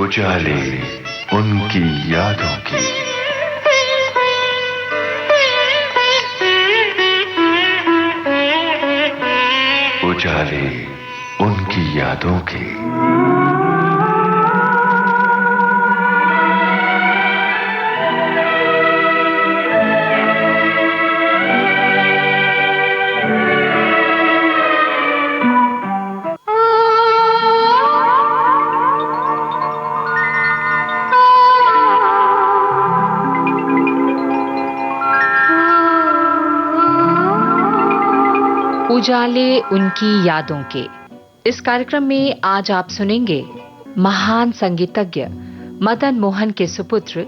उजाले उनकी यादों की। उजाले उनकी यादों की। उजाले उनकी यादों के इस कार्यक्रम में आज आप सुनेंगे महान संगीतज्ञ मदन मोहन के सुपुत्र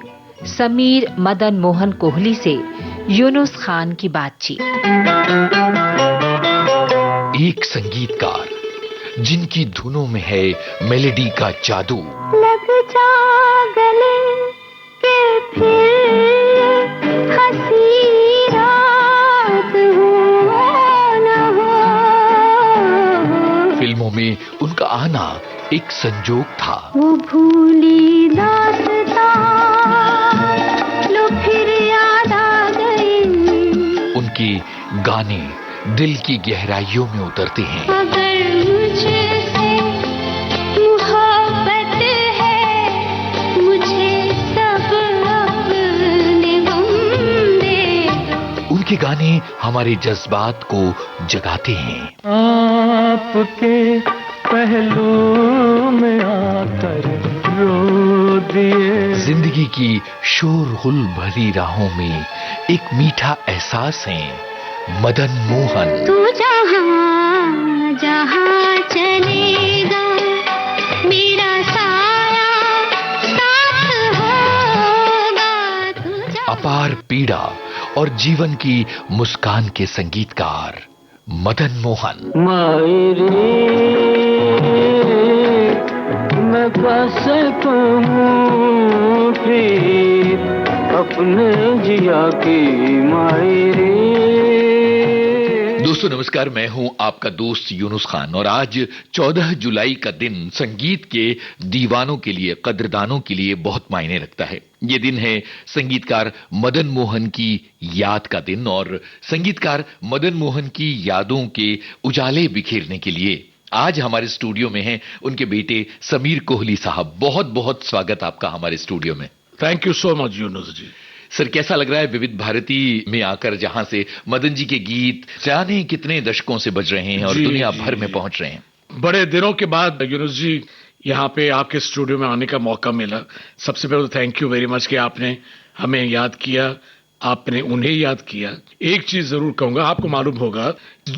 समीर मदन मोहन कोहली से यूनुस खान की बातचीत। एक संगीतकार जिनकी धुनों में है मेलोडी का जादू। लग जा गले के फिर हंसी रात हो न हो। फिल्मों में उनका आना एक संजोग था। वो भूली दास्तां लो फिर याद आ गई। उनके गाने दिल की गहराइयों में उतरते हैं। अगर मुझसे मोहब्बत है मुझे सब अपने गम दे दो। उनके गाने हमारे जज्बात को जगाते हैं। आपके पहलू में आकर रो दिए। जिंदगी की शोरगुल भरी राहों में एक मीठा एहसास है मदन मोहन। तू जहां जहां चलेगा मेरा साया साथ होगा। तू जहां अपार पीड़ा और जीवन की मुस्कान के संगीतकार मदन मोहन। मायरे मैं कैसे कहूँ फिर अपने जिया की मायरे। दोस्तों नमस्कार, मैं हूं आपका दोस्त यूनुस खान और आज 14 जुलाई का दिन संगीत के दीवानों के लिए, कद्रदानों के लिए बहुत मायने रखता है। ये दिन है संगीतकार मदन मोहन की याद का दिन और संगीतकार मदन मोहन की यादों के उजाले बिखेरने के लिए आज हमारे स्टूडियो में हैं उनके बेटे समीर कोहली साहब। बहुत बहुत स्वागत आपका हमारे स्टूडियो में। Thank you so much Yunus ji. Sir, कैसा लग रहा है विविध भारती में आकर, जहां से मदन जी के गीत जाने कितने दशकों से बज रहे हैं और दुनिया भर में पहुंच रहे हैं? बड़े दिनों के बाद यूनुस जी यहाँ पे आपके स्टूडियो में आने का मौका मिला। सबसे पहले तो थैंक यू वेरी मच कि आपने हमें याद किया, आपने उन्हें याद किया। एक चीज जरूर कहूंगा, आपको मालूम होगा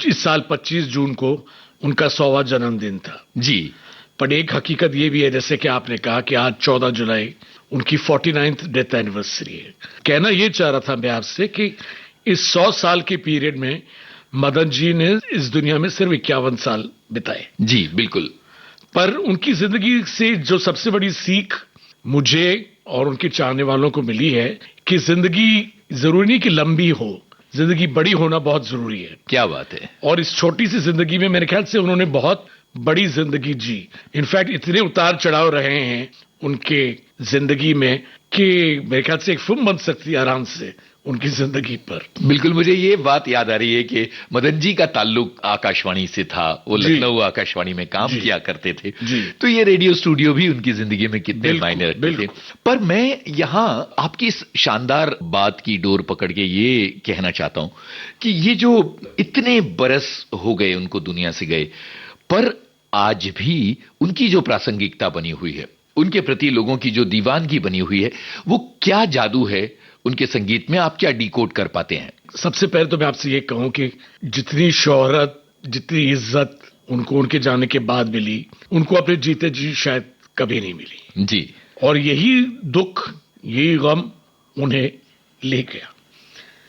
इस साल 25 जून को उनका 100वां जन्मदिन था जी। पर एक हकीकत ये भी है, जैसे कि आपने कहा कि आज 14 जुलाई उनकी 49th डेथ एनिवर्सरी है। कहना ये चाह रहा था मैं आपसे कि इस 100 साल के पीरियड में मदन जी ने इस दुनिया में सिर्फ 51 साल बिताए। जी बिल्कुल। पर उनकी जिंदगी से जो सबसे बड़ी सीख मुझे और उनके चाहने वालों को मिली है कि जिंदगी जरूरी नहीं कि लंबी हो, जिंदगी बड़ी होना बहुत जरूरी है। क्या बात है। और इस छोटी सी जिंदगी में मेरे ख्याल से उन्होंने बहुत बड़ी जिंदगी जी। इनफैक्ट इतने उतार चढ़ाव रहे हैं उनके जिंदगी में कि मेरे ख्याल से एक फिल्म बन सकती है आराम से उनकी जिंदगी पर। बिल्कुल, मुझे ये बात याद आ रही है कि मदन जी का ताल्लुक आकाशवाणी से था। वो लखनऊ आकाशवाणी में काम किया करते थे। तो ये रेडियो स्टूडियो भी उनकी जिंदगी में कितने मायने रखते थे। पर मैं यहाँ आपकी इस शानदार बात की डोर पकड़ के ये कहना चाहता हूं कि ये जो इतने बरस हो गए उनको दुनिया से गए, पर आज भी उनकी जो प्रासंगिकता बनी हुई है, उनके प्रति लोगों की जो दीवानगी बनी हुई है, वो क्या जादू है उनके संगीत में, आप क्या डिकोड कर पाते हैं? सबसे पहले तो मैं आपसे ये कहूं कि जितनी शोहरत, जितनी इज्जत उनको उनके जाने के बाद मिली, उनको अपने जीते जी शायद कभी नहीं मिली जी। और यही दुख, यही गम उन्हें ले गया।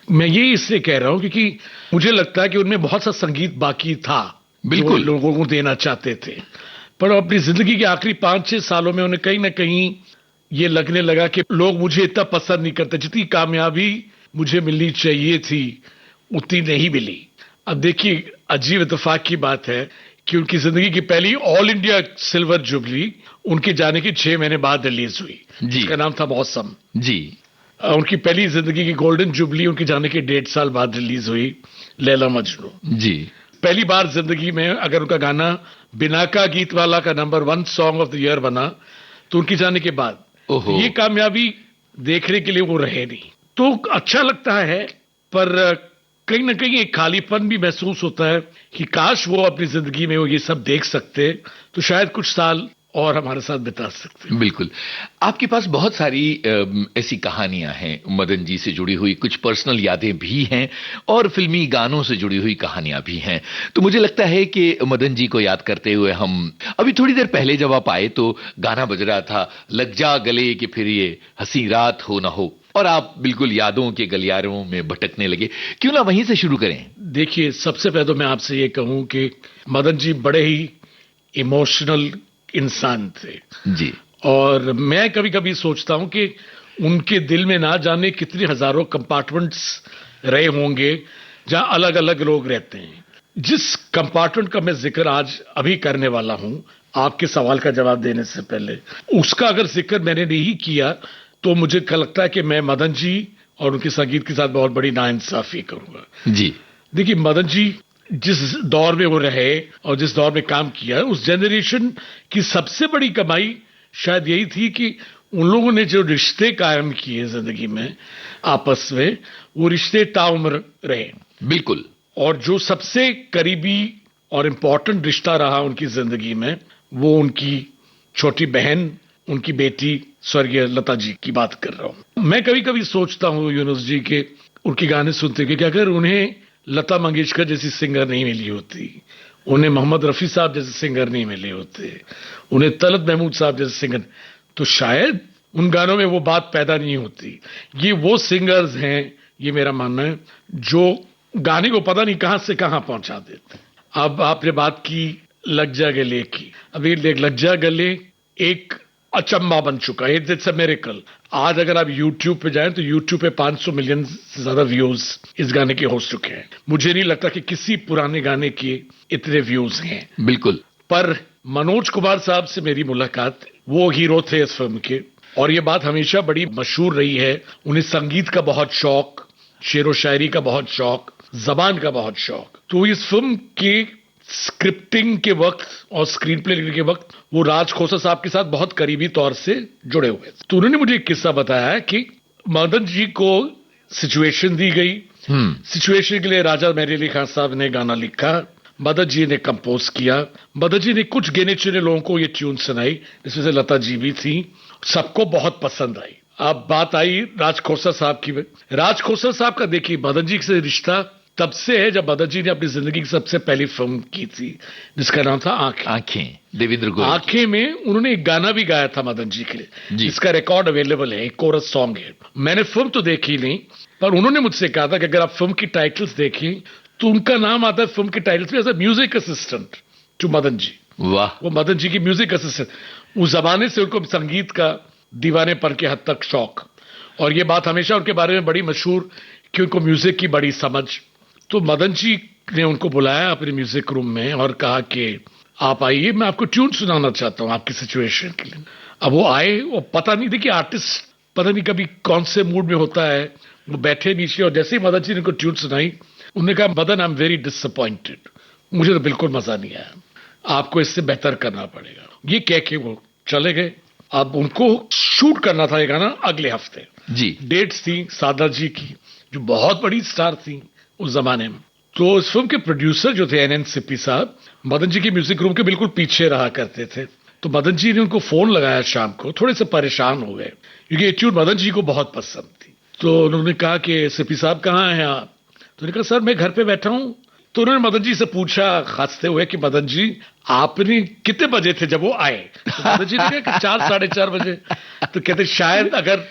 मैं ये इसलिए कह रहा हूं क्योंकि मुझे लगता है कि उनमें बहुत सा संगीत बाकी था, बिल्कुल, लोगों को देना चाहते थे। पर अपनी जिंदगी के आखिरी 5-6 सालों में उन्हें कहीं ना कहीं ये लगने लगा कि लोग मुझे इतना पसंद नहीं करते, जितनी कामयाबी मुझे मिलनी चाहिए थी उतनी नहीं मिली। अब देखिए, अजीब इत्तेफाक की बात है कि उनकी जिंदगी की पहली ऑल इंडिया सिल्वर जुबली उनके जाने के 6 महीने बाद रिलीज हुई, जिसका नाम था मौसम जी। उनकी पहली जिंदगी की गोल्डन जुबली उनके जाने के 1.5 साल बाद रिलीज हुई, लैला मजनू जी। पहली बार जिंदगी में अगर उनका गाना बिनाका गीत वाला का number 1 song of the year बना तो उनके जाने के बाद ये कामयाबी देखने के लिए वो रहे नहीं, तो अच्छा लगता है। पर कहीं ना कहीं एक खालीपन भी महसूस होता है कि काश वो अपनी जिंदगी में वो ये सब देख सकते तो शायद कुछ साल और हमारे साथ बिता सकते। बिल्कुल। आपके पास बहुत सारी ऐसी कहानियां हैं मदन जी से जुड़ी हुई, कुछ पर्सनल यादें भी हैं और फिल्मी गानों से जुड़ी हुई कहानियां भी हैं। तो मुझे लगता है कि मदन जी को याद करते हुए हम अभी थोड़ी देर पहले जब आप आए तो गाना बज रहा था लग जा गले कि फिर ये हंसी रात हो ना हो, और आप बिल्कुल यादों के गलियारों में भटकने लगे। क्यों ना वहीं से शुरू करें। देखिए, सबसे पहले तो मैं आपसे ये कहूं कि मदन जी बड़े ही इमोशनल इंसान थे जी, और मैं कभी कभी सोचता हूं कि उनके दिल में ना जाने कितने हजारों कंपार्टमेंट्स रहे होंगे जहां अलग अलग लोग रहते हैं। जिस कंपार्टमेंट का मैं जिक्र आज अभी करने वाला हूं आपके सवाल का जवाब देने से पहले, उसका अगर जिक्र मैंने नहीं किया तो मुझे लगता है कि मैं मदन जी और उनके संगीत के साथ बहुत बड़ी नाइंसाफी करूंगा। जी। देखिए, मदन जी जिस दौर में वो रहे और जिस दौर में काम किया, उस जनरेशन की सबसे बड़ी कमाई शायद यही थी कि उन लोगों ने जो रिश्ते कायम किए जिंदगी में आपस में, वो रिश्ते ताउम्र रहे। बिल्कुल। और जो सबसे करीबी और इम्पोर्टेंट रिश्ता रहा उनकी जिंदगी में, वो उनकी छोटी बहन, उनकी बेटी स्वर्गीय लता जी की बात कर रहा हूं। मैं कभी कभी सोचता हूं यूनुस जी के उनके गाने सुनते कि अगर उन्हें लता मंगेशकर जैसी सिंगर नहीं मिली होती, उन्हें मोहम्मद रफी साहब जैसे सिंगर नहीं मिले होते, उन्हें तलत महमूद साहब जैसे सिंगर, तो शायद उन गानों में वो बात पैदा नहीं होती। ये वो सिंगर्स हैं, ये मेरा मानना है, जो गाने को पता नहीं कहां से कहां पहुंचा देते। अब आपने बात की लग जा गले की, अभी लग जा गले एक अचंबा बन चुका है, इट्स अ मिरेकल। आज अगर आप YouTube पे जाएं तो YouTube पे 500 मिलियन से ज्यादा व्यूज इस गाने के हो चुके हैं। मुझे नहीं लगता कि किसी पुराने गाने के इतने व्यूज हैं। बिल्कुल। पर मनोज कुमार साहब से मेरी मुलाकात, वो हीरो थे इस फिल्म के, और ये बात हमेशा बड़ी मशहूर रही है, उन्हें संगीत का बहुत शौक, शेरो शायरी का बहुत शौक, जबान का बहुत शौक। तो इस फिल्म के स्क्रिप्टिंग के वक्त और स्क्रीन प्ले लिखने के वक्त वो राज खोसा साहब के साथ बहुत करीबी तौर से जुड़े हुए। तो उन्होंने मुझे एक किस्सा बताया कि मदन जी को सिचुएशन दी गई, सिचुएशन के लिए राजा मेहर अली खान साहब ने गाना लिखा, मदन जी ने कंपोज किया, मदन जी ने कुछ गिने चुने लोगों को ये ट्यून सुनाई, जिसमें से लता जी भी थी, सबको बहुत पसंद आई। अब बात आई राज खोसा साहब की। राज खोसा साहब का देखिए मदन जी से रिश्ता तब से है जब मदन जी ने अपनी जिंदगी की सबसे पहली फिल्म की थी, जिसका नाम था आंखें, देवेंद्र गोयल। आंखें में उन्होंने एक गाना भी गाया था मदन जी के लिए, जिसका रिकॉर्ड अवेलेबल है, एक कोरस सॉन्ग है। मैंने फिल्म तो देखी नहीं, पर उन्होंने मुझसे कहा था कि अगर आप फिल्म की टाइटल्स देखें तो उनका नाम आता है फिल्म के टाइटल्स में as a music assistant to Madan ji. वाह। वो मदन जी की म्यूजिक असिस्टेंट, उस जमाने से उनको संगीत का दीवानेपन के हद तक शौक, और ये बात हमेशा उनके बारे में बड़ी मशहूर कि उनको म्यूजिक की बड़ी समझ। तो मदन जी ने उनको बुलाया अपने म्यूजिक रूम में और कहा कि आप आइए, मैं आपको ट्यून सुनाना चाहता हूं आपकी सिचुएशन के लिए। अब वो आए, वो पता नहीं, देखिए आर्टिस्ट पता नहीं कभी कौन से मूड में होता है, वो बैठे नीचे और जैसे ही मदन जी ने उनको ट्यून सुनाई, उन्होंने कहा Madan I am very disappointed, मुझे तो बिल्कुल मजा नहीं आया, आपको इससे बेहतर करना पड़ेगा। ये कह के वो चले गए। अब उनको शूट करना था ये गाना अगले हफ्ते जी। डेट्स थी सादा जी की, जो बहुत बड़ी स्टार थी उस जमाने में। तो इस फिल्म के प्रोड्यूसर जो थे NN सिप्पी साहब, मदन जी के म्यूजिक रूम के बिल्कुल पीछे रहा करते थे। तो मदन जी ने उनको फोन लगाया शाम को, थोड़े से परेशान हो गए क्योंकि ये ट्यून मदन जी को बहुत पसंद थी। तो उन्होंने कहा कि सिप्पी साहब कहाँ हैं आप? तो उन्होंने कहा सर मैं घर पे बैठा हूं। तो उन्होंने मदन जी से पूछा हंसते हुए कि मदन जी आपने कितने बजे थे जब वो आए? तो मदन जी ने कहा कि 4 साढ़े 4 बजे। तो कहते शायद अगर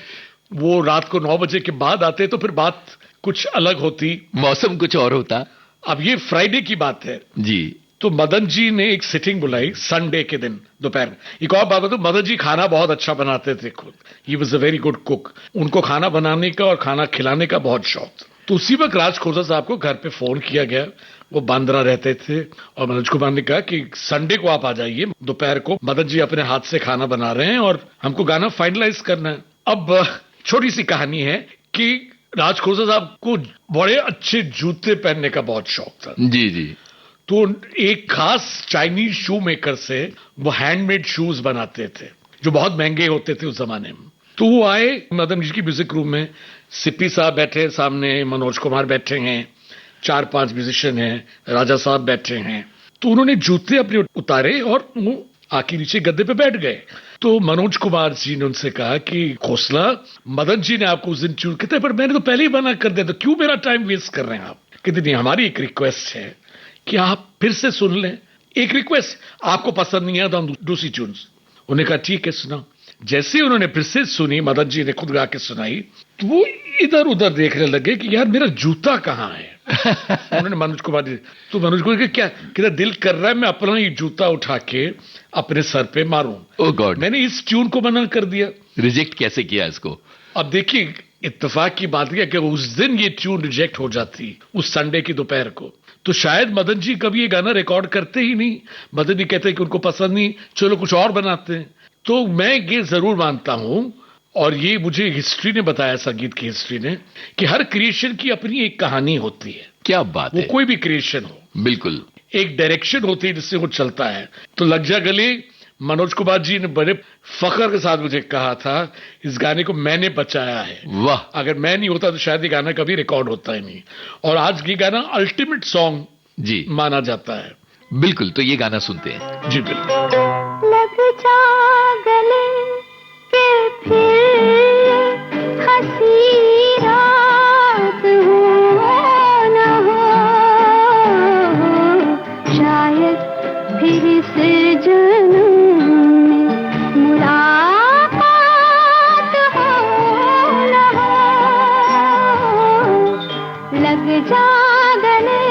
वो रात को 9 बजे के बाद आते तो फिर बात कुछ अलग होती, मौसम कुछ और होता। अब ये फ्राइडे की बात है जी। तो मदन जी ने एक सिटिंग बुलाई संडे के दिन दोपहर में। एक और बात बताऊं, मदन जी खाना बहुत अच्छा बनाते थे खुद, he was a very good cook. उनको खाना बनाने का और खाना खिलाने का बहुत शौक था। तो उसी वक्त राज खोसा साहब को घर पे फोन किया गया, वो बांद्रा रहते थे और मनोज कुमार ने कहा कि संडे को आप आ जाइए, दोपहर को मदन जी अपने हाथ से खाना बना रहे हैं और हमको गाना फाइनलाइज करना है। अब छोटी सी कहानी है कि राज खोसला साहब को बड़े अच्छे जूते पहनने का बहुत शौक था। जी जी। तो एक खास चाइनीज शू मेकर से वो हैंडमेड शूज बनाते थे जो बहुत महंगे होते थे उस जमाने में। तो वो आए मदन जी की म्यूजिक रूम में, सिप्पी साहब बैठे सामने, मनोज कुमार बैठे हैं, 4-5 म्यूजिशियन हैं, राजा साहब बैठे हैं। तो उन्होंने जूते अपने उतारे और वो आके नीचे गद्दे पे बैठ गए। तो मनोज कुमार जी ने उनसे कहा कि खोसला, मदन जी ने आपको उस दिन चूज कहते पर मैंने तो पहले ही मना कर दिया, तो क्यों मेरा टाइम वेस्ट कर रहे हैं आप? कहते नहीं, हमारी एक रिक्वेस्ट है कि आप फिर से सुन लें। एक रिक्वेस्ट, आपको पसंद नहीं है तो हम दूसरी ट्यून्स। उन्होंने कहा ठीक है सुना। जैसे उन्होंने फिर से सुनी, मदन जी ने खुद गा के सुनाई, तो वो इधर उधर देखने लगे कि यार मेरा जूता कहाँ है। उन्होंने मनोज कुमार जी, तो मनोज कुमार क्या कहता, दिल कर रहा है मैं अपना ये जूता उठा के अपने सर पे मारूं। ओह गॉड, मैंने इस ट्यून को मना कर दिया। रिजेक्ट कैसे किया इसको? अब देखिए इत्तेफाक की बात है कि उस दिन ये ट्यून रिजेक्ट हो जाती, उस संडे की दोपहर को, तो शायद मदन जी कभी ये गाना रिकॉर्ड करते ही नहीं। मदन जी कहते हैं कि उनको पसंद नहीं, चलो कुछ और बनाते हैं। तो मैं ये जरूर मानता हूं, और ये मुझे हिस्ट्री ने बताया, संगीत की हिस्ट्री ने, कि हर क्रिएशन की अपनी एक कहानी होती है। क्या बात वो है, कोई भी क्रिएशन हो, बिल्कुल एक डायरेक्शन होती है जिससे वो चलता है। तो लग जा गले मनोज कुमार जी ने बड़े फख्र के साथ मुझे कहा था, इस गाने को मैंने बचाया है। वाह, अगर मैं नहीं होता तो शायद ये गाना कभी रिकॉर्ड होता ही नहीं। और आज ये गाना अल्टीमेट सॉन्ग जी माना जाता है। बिल्कुल। तो ये गाना सुनते हैं। जी बिल्कुल। लग जा गले के फिर हंसी रात हो न हो, शायद फिर से जन्म में मुलाकात हो न हो। लग जा गले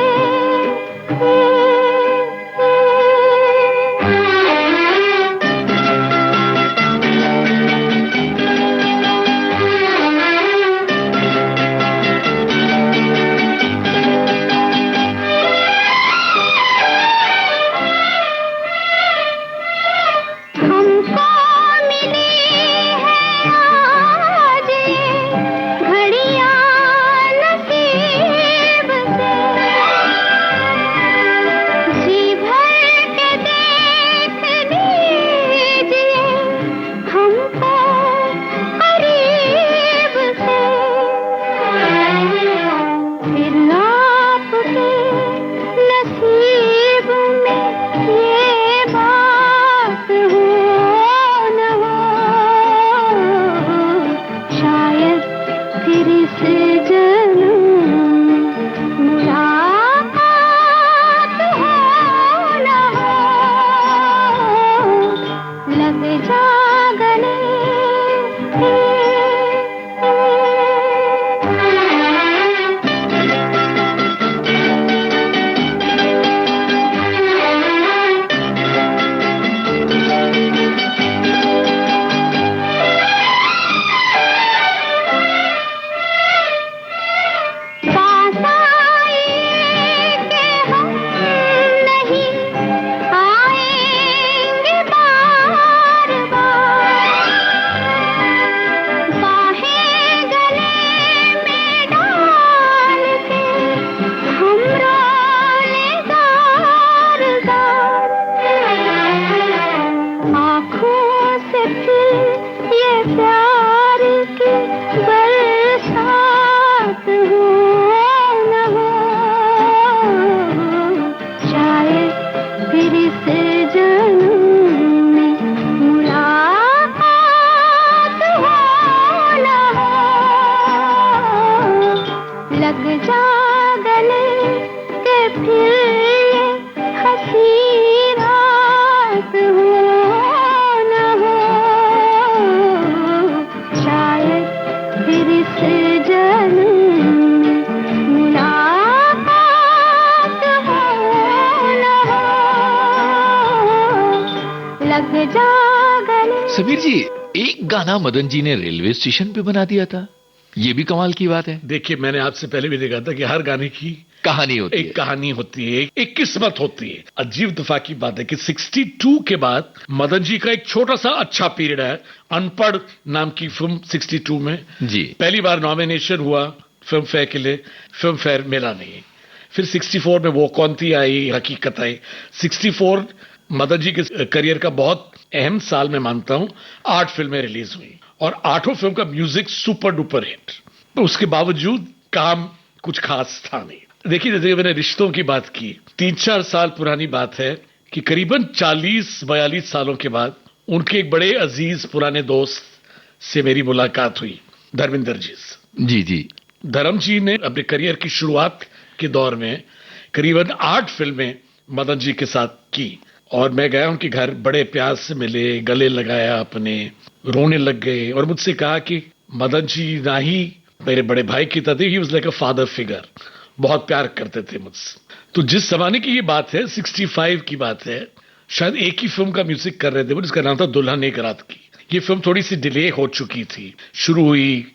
समीर जी, एक गाना मदन जी ने रेलवे स्टेशन पे बना दिया था, ये भी कमाल की बात है। देखिए मैंने आपसे पहले भी देखा था कि हर गाने की कहानी होती है, एक कहानी होती है, एक किस्मत होती है। अजीब दफा की बात है कि 62 के बाद मदन जी का एक छोटा सा अच्छा पीरियड है। अनपढ़ नाम की फिल्म 62 में जी पहली बार नॉमिनेशन हुआ फिल्म फेयर के लिए, फिल्म फेयर मिला नहीं। फिर 64 में वो कौन थी आई, हकीकत आई। 64 मदन जी के करियर का बहुत अहम साल मैं मानता हूं। 8 फिल्में रिलीज हुई और 8 फिल्म का म्यूजिक सुपर डुपर हिट। तो उसके बावजूद काम कुछ खास था नहीं। देखिए, जैसे मैंने रिश्तों की बात की, 3-4 साल पुरानी बात है कि करीबन 40-42 सालों के बाद उनके एक बड़े अजीज पुराने दोस्त से मेरी मुलाकात हुई, धर्मेंद्र जी से। जी जी। धर्म जी ने अपने करियर की शुरुआत के दौर में करीबन 8 फिल्में मदन जी के साथ की और मैं गया उनके घर, बड़े प्यार से मिले, गले लगाया अपने, रोने लग गए और मुझसे कहा कि मदन जी ना ही मेरे बड़े भाई की तरह, he was like a father figure, बहुत प्यार करते थे मुझसे। तो जिस जमाने की ये बात है, 65 की बात है, शायद एक ही फिल्म का म्यूजिक कर रहे थे वो, जिसका नाम था दुल्हन एक रात की। ये फिल्म थोड़ी सी डिले हो चुकी थी, शुरू हुई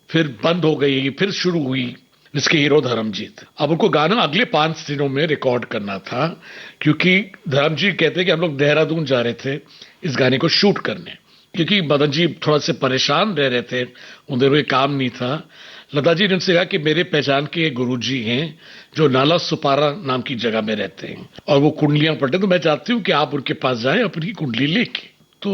फिर बंद हो गई, फिर शुरू हुई, जिसके हीरो धर्मजीत। अब उनको गाना अगले 5 दिनों में रिकॉर्ड करना था, क्योंकि धर्मजीत कहते हैं कि हम लोग देहरादून जा रहे थे इस गाने को शूट करने, क्योंकि मदन जी थोड़ा से परेशान रह रहे थे, उन दिनों काम नहीं था। लता जी ने उनसे कहा कि मेरे पहचान के गुरुजी हैं जो नाला सुपारा नाम की जगह में रहते हैं और वो कुंडलियां पढ़ते, तो मैं चाहती हूँ कि आप उनके पास जाएं अपनी कुंडली लेके। तो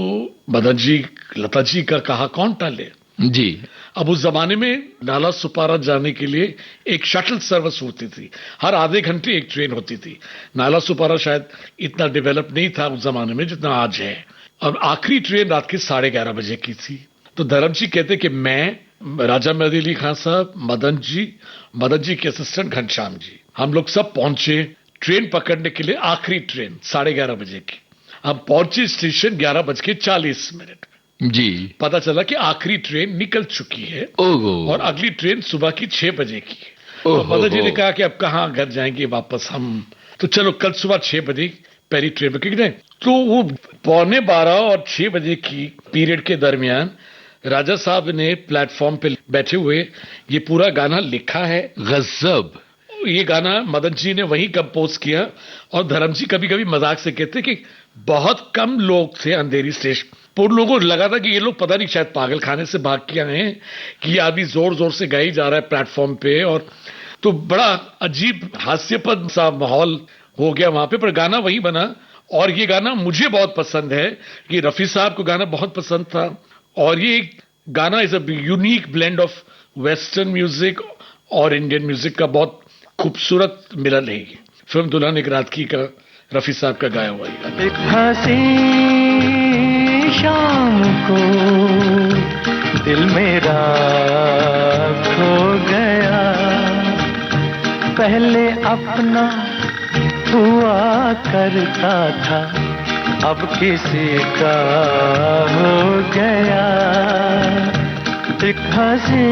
मदन जी लता जी का कहा कौन टाले जी। अब उस जमाने में नाला सुपारा जाने के लिए एक शटल सर्विस होती थी, हर आधे घंटे एक ट्रेन होती थी। नाला सुपारा शायद इतना डेवलप नहीं था उस जमाने में जितना आज है। और आखिरी ट्रेन रात के 11:30 बजे की थी। तो धर्म जी कहते कि मैं, राजा मेहदी अली खान साहब, मदन जी के असिस्टेंट घनश्याम जी, हम लोग सब पहुंचे ट्रेन पकड़ने के लिए। आखिरी ट्रेन 11:30 बजे की। हम पहुंचे स्टेशन 11:40 जी। पता चला कि आखिरी ट्रेन निकल चुकी है और अगली ट्रेन सुबह की 6 बजे की। तो मदन जी ने कहा कि अब कहाँ घर जाएंगे वापस हम, तो चलो कल सुबह 6 बजे पहली ट्रेन में जाए। तो वो 11:15 और 6 बजे की पीरियड के दरमियान राजा साहब ने प्लेटफॉर्म पे बैठे हुए ये पूरा गाना लिखा है। गजब। ये गाना मदन जी ने वहीं कंपोज किया। और धर्म जी कभी कभी मजाक से कहते कि बहुत कम लोग थे अंधेरी स्टेशन पर, लोगों को लगा था कि ये लोग पता नहीं शायद पागल खाने से भाग के आए हैं कि ये आदमी जोर जोर से गाई जा रहा है प्लेटफॉर्म पे। और तो बड़ा अजीब हास्यपद सा माहौल हो गया वहां पे, पर गाना वही बना। और ये गाना मुझे बहुत पसंद है कि रफी साहब को गाना बहुत पसंद था। और ये गाना is a unique blend of western music और इंडियन म्यूजिक का बहुत खूबसूरत मिलन है। फिल्म दुल्हन एक रात की का रफी साहब का गाया हुआ है। एक हंसी शाम को दिल मेरा खो गया, पहले अपना हुआ करता था अब किसी का हो गया। एक हंसी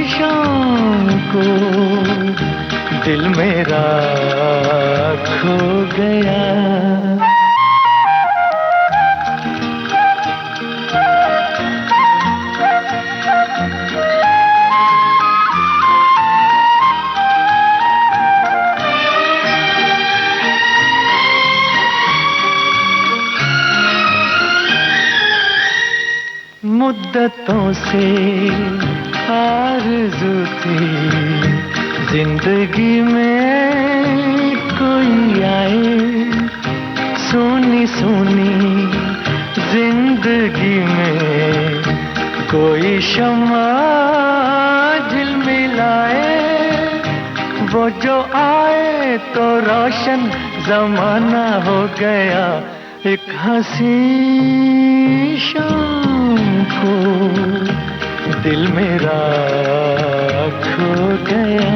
शाम को दिल मेरा खो गया। मुद्दतों से आरज़ू थी जिंदगी में कोई आए, सोनी सोनी जिंदगी में कोई शम्मा झिलमिलाए। वो जो आए तो रोशन जमाना हो गया। एक हंसी शाम को दिल मेरा खो गया।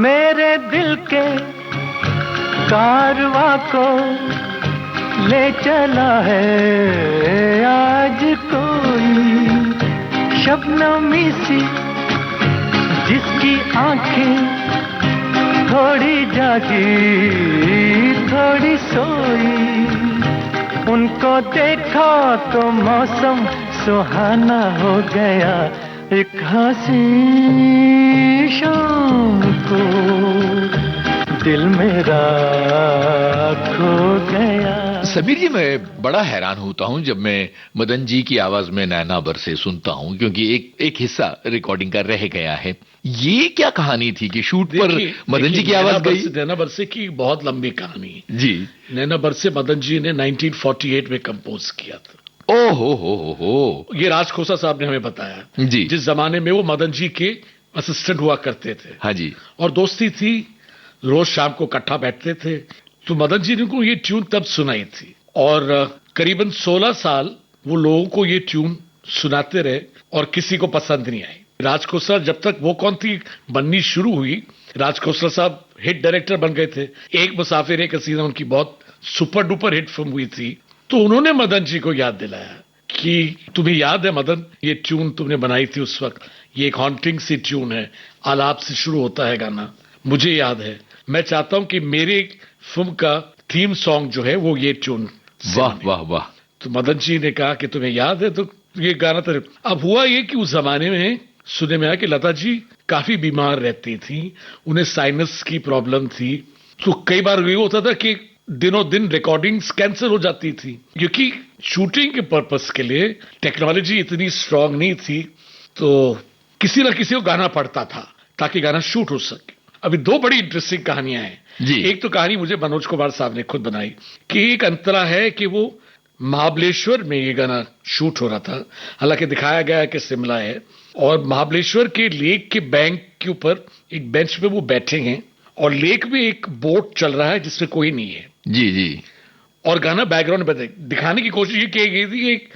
मेरे दिल के कारवां को ले चला है आज कोई शबनमी सी, जिसकी आंखें थोड़ी जागी थोड़ी सोई। उनको देखा तो मौसम सुहाना हो गया, एक हंसी शाम को दिल मेरा खो गया। समीर जी, मैं बड़ा हैरान होता हूं जब मैं मदन जी की आवाज में नैना बरसे सुनता हूं, क्योंकि एक हिस्सा रिकॉर्डिंग का रह गया है। ये क्या कहानी थी कि शूट पर मदन जी की आवाज गई? नैना बरसे की बहुत लंबी कहानी है जी। नैना बरसे मदन जी ने 1948 में कंपोज किया था। ओ हो। ये राज खोसा साहब ने हमें बताया जी, जिस जमाने में वो मदन जी के असिस्टेंट हुआ करते थे। हाँ जी। और दोस्ती थी, रोज शाम को इकट्ठा बैठते थे। तो मदन जी ने को ये ट्यून तब सुनाई थी और करीबन 16 साल वो लोगों को ये ट्यून सुनाते रहे और किसी को पसंद नहीं आई। राज खोसला जब तक वो कौन थी बननी शुरू हुई, राज खोसला साहब हिट डायरेक्टर बन गए थे। एक मुसाफिर एक हसीना उनकी बहुत सुपर डुपर हिट फिल्म हुई थी। तो उन्होंने मदन जी को याद दिलाया कि तुम्हें याद है मदन, ये ट्यून तुमने बनाई थी उस वक्त, ये एक हॉन्टिंग सी ट्यून है, आलाप से शुरू होता है गाना, मुझे याद है। मैं चाहता हूं कि मेरे फिल्म का थीम सॉन्ग जो है वो ये ट्यून। वाह वाह वाह। तो मदन जी ने कहा कि तुम्हें याद है, तो ये गाना तो अब हुआ ये कि उस जमाने में सुनने में आया कि लता जी काफी बीमार रहती थी, उन्हें साइनस की प्रॉब्लम थी। तो कई बार ये होता था कि दिनों दिन रिकॉर्डिंग्स कैंसिल हो जाती थी, क्योंकि शूटिंग के पर्पस के लिए टेक्नोलॉजी इतनी स्ट्रांग नहीं थी। तो किसी ना किसी को गाना पड़ता था ताकि गाना शूट हो सके। अभी दो बड़ी इंटरेस्टिंग कहानियां हैं जी। एक तो कहानी मुझे मनोज कुमार साहब ने खुद बनाई कि एक अंतरा है कि वो महाबलेश्वर में ये गाना शूट हो रहा था, हालांकि दिखाया गया है कि शिमला है, और महाबलेश्वर के लेक के बैंक के ऊपर एक बेंच पे वो बैठे हैं और लेक में एक बोट चल रहा है जिसमें कोई नहीं है। जी जी। और गाना बैकग्राउंड में दिखाने की कोशिश ये की गई थी,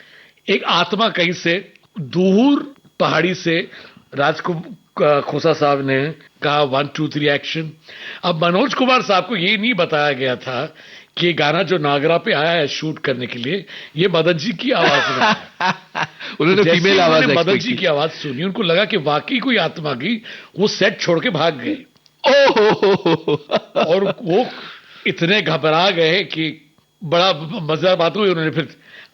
एक आत्मा कहीं से दूर पहाड़ी से राज खोसा साहब ने कहा 1 2 3 एक्शन। अब मनोज कुमार साहब को ये नहीं बताया गया था कि गाना जो नागरा पे आया है शूट करने के लिए ये मदन जी की आवाज में उन्होंने फीमेल आवाज मदन जी की आवाज सुनी, उनको लगा कि वाकई कोई आत्मा की, वो सेट छोड़ के भाग गए। और वो इतने घबरा गए कि बड़ा मजेदार बात हुई। उन्होंने फिर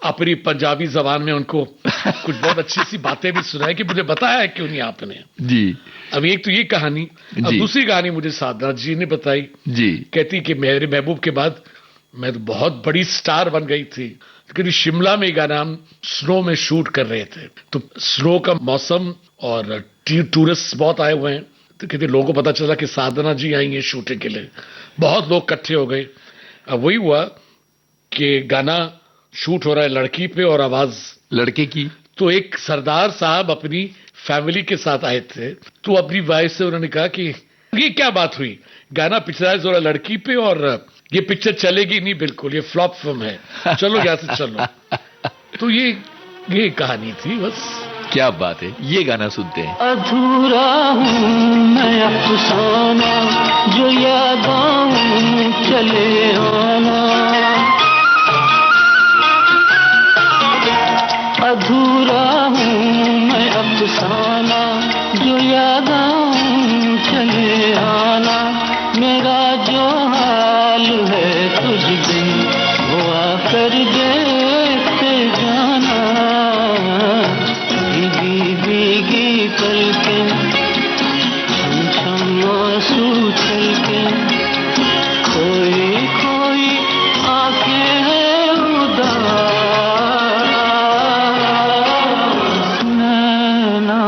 अपनी पंजाबी जबान में उनको कुछ बहुत अच्छी सी बातें भी सुनाई कि मुझे बताया क्यों नहीं आपने जी। अब एक तो ये कहानी, अब दूसरी कहानी मुझे साधना जी ने बताई जी। कहती कि मेरे महबूब के बाद मैं तो बहुत बड़ी स्टार बन गई थी, क्योंकि शिमला में गाना हम स्नो में शूट कर रहे थे, तो स्नो का मौसम और टूरिस्ट बहुत आए हुए हैं, तो कहते लोगों को पता चला कि साधना जी आई हैं शूटिंग के लिए, बहुत लोग इकट्ठे हो गए। अब वही हुआ कि गाना शूट हो रहा है लड़की पे और आवाज लड़के की। तो एक सरदार साहब अपनी फैमिली के साथ आए थे, तो अपनी वाइफ से उन्होंने कहा कि ये क्या बात हुई, गाना पिक्चराइज हो रहा है लड़की पे और ये पिक्चर चलेगी नहीं, बिल्कुल ये फ्लॉप फिल्म है, चलो यहाँ से चलो। तो ये कहानी थी बस। क्या बात है, ये गाना सुनते हैं। अधूरा हूँ मैं अफसाना जो यादों चले आना, अधूरा हूँ मैं अफसाना जो यादों चले आना, मेरा जो हाल है तुझ बिन वो आकर देखते जाना, भीगी भीगी पलकें छम छम आंसू छलके, खोई खोई आंखें हैं उदास, नैना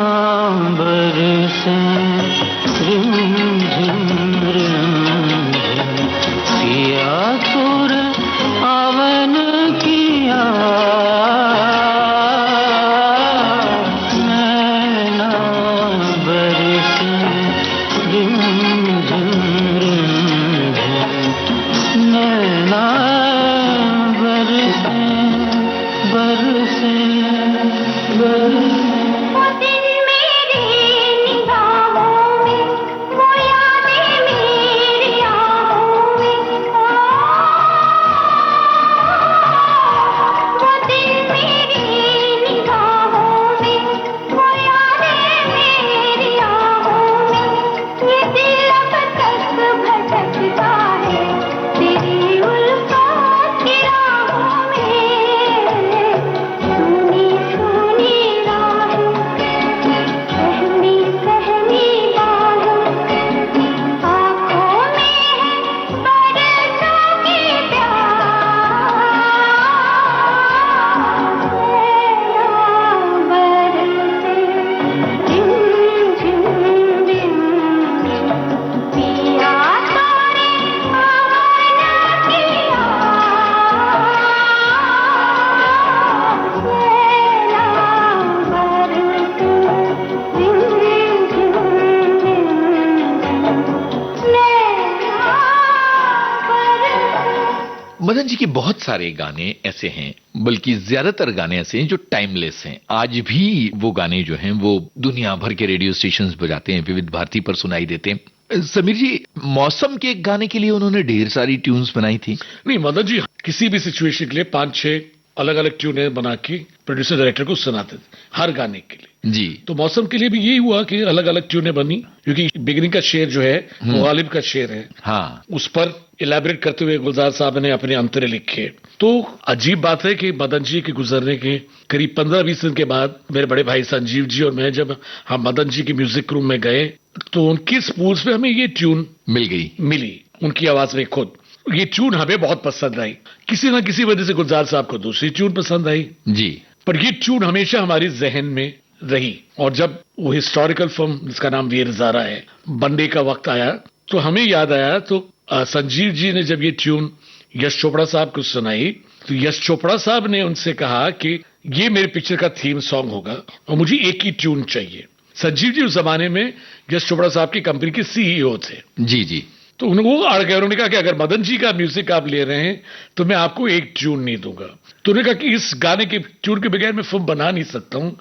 मदन जी के बहुत सारे गाने ऐसे हैं, बल्कि ज्यादातर गाने ऐसे हैं जो टाइमलेस हैं। आज भी वो गाने जो हैं वो दुनिया भर के रेडियो स्टेशंस बजाते हैं, विविध भारती पर सुनाई देते हैं। समीर जी, मौसम के गाने के लिए उन्होंने ढेर सारी ट्यून्स बनाई थी। नहीं, मदन जी किसी भी सिचुएशन के लिए 5-6 अलग अलग ट्यूनें बना के प्रोड्यूसर डायरेक्टर को सुनाते थे हर गाने के लिए जी। तो मौसम के लिए भी यही हुआ कि अलग अलग ट्यूनें बनी, क्योंकि बिगिनिंग का शेर जो है वो गालिब का शेर है। हाँ, उस पर इलैबोरेट करते हुए गुलजार साहब ने अपने अंतरे लिखे। तो अजीब बात है कि मदन जी के गुजरने के करीब 15-20 दिन के बाद मेरे बड़े भाई संजीव जी और मैं जब हम मदन जी के म्यूजिक रूम में गए तो उनकी स्पूल्स में हमें ये ट्यून मिली उनकी आवाज में खुद। ये ट्यून हमें बहुत पसंद आई, किसी ना किसी वजह से गुलजार साहब को दूसरी ट्यून पसंद आई जी, पर ये ट्यून हमेशा हमारी जहन में रही। और जब वो हिस्टोरिकल फिल्म जिसका नाम वीर ज़ारा है बनने का वक्त आया तो हमें याद आया, तो संजीव जी ने जब ये ट्यून यश चोपड़ा साहब को सुनाई तो यश चोपड़ा साहब ने उनसे कहा कि ये मेरे पिक्चर का थीम सॉन्ग होगा और मुझे एक ही ट्यून चाहिए। संजीव जी उस जमाने में यश चोपड़ा साहब की कंपनी के सीईओ थे। जी जी। तो वो अड़ गए, उन्होंने कहा कि अगर मदन जी का म्यूजिक आप ले रहे हैं तो मैं आपको एक ट्यून नहीं दूंगा। तो उन्होंने कहा कि इस गाने के ट्यून के बगैर मैं फिल्म बना नहीं सकता हूं,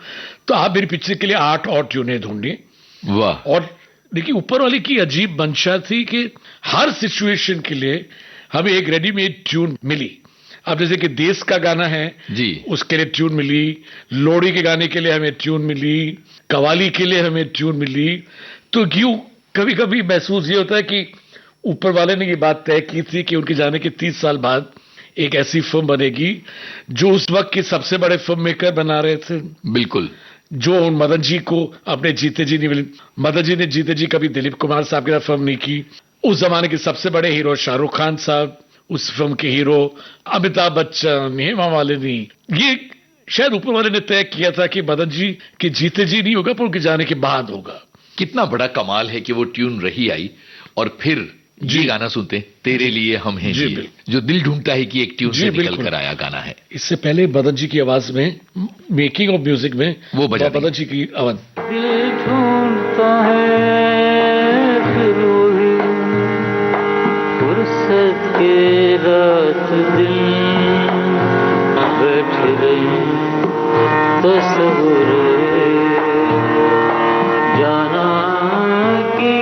तो आप मेरी पिक्चर के लिए 8 और ट्यूनें ढूंढिए। वाह। और देखिए ऊपर वाले की अजीब मंशा थी कि हर सिचुएशन के लिए हमें एक रेडीमेड ट्यून मिली। अब जैसे कि देश का गाना है जी, उसके लिए ट्यून मिली, लोहड़ी के गाने के लिए हमें ट्यून मिली, कवाली के लिए हमें ट्यून मिली। तो क्यों कभी कभी महसूस ये होता है कि ऊपर वाले ने ये बात तय की थी कि उनके जाने के 30 साल बाद एक ऐसी फिल्म बनेगी जो उस वक्त के सबसे बड़े फिल्म मेकर बना रहे थे। बिल्कुल। जो मदन जी को अपने जीते जी नहीं मिली। मदन जी ने जीते जी कभी दिलीप कुमार साहब के साथ फिल्म नहीं की। उस जमाने के सबसे बड़े हीरो शाहरुख खान साहब, उस फिल्म के हीरो अमिताभ बच्चन, हेमा मालिनी, ये शायद ऊपर वाले ने तय किया था कि मदन जी के जीते जी नहीं होगा पर उनके जाने के बाद होगा। कितना बड़ा कमाल है कि वो ट्यून रही आई और फिर जी गाना सुनते तेरे लिए हम हैं जी, जो दिल ढूंढता है कि एक ट्यून से निकल कर आया गाना है। इससे पहले मदन जी की आवाज में मेकिंग ऑफ म्यूजिक में वो बजा मदन जी की आवाज। दिल ढूंढता है फिर वही फुर्सत के रात दिन बैठ रही तस्वीर जाना कि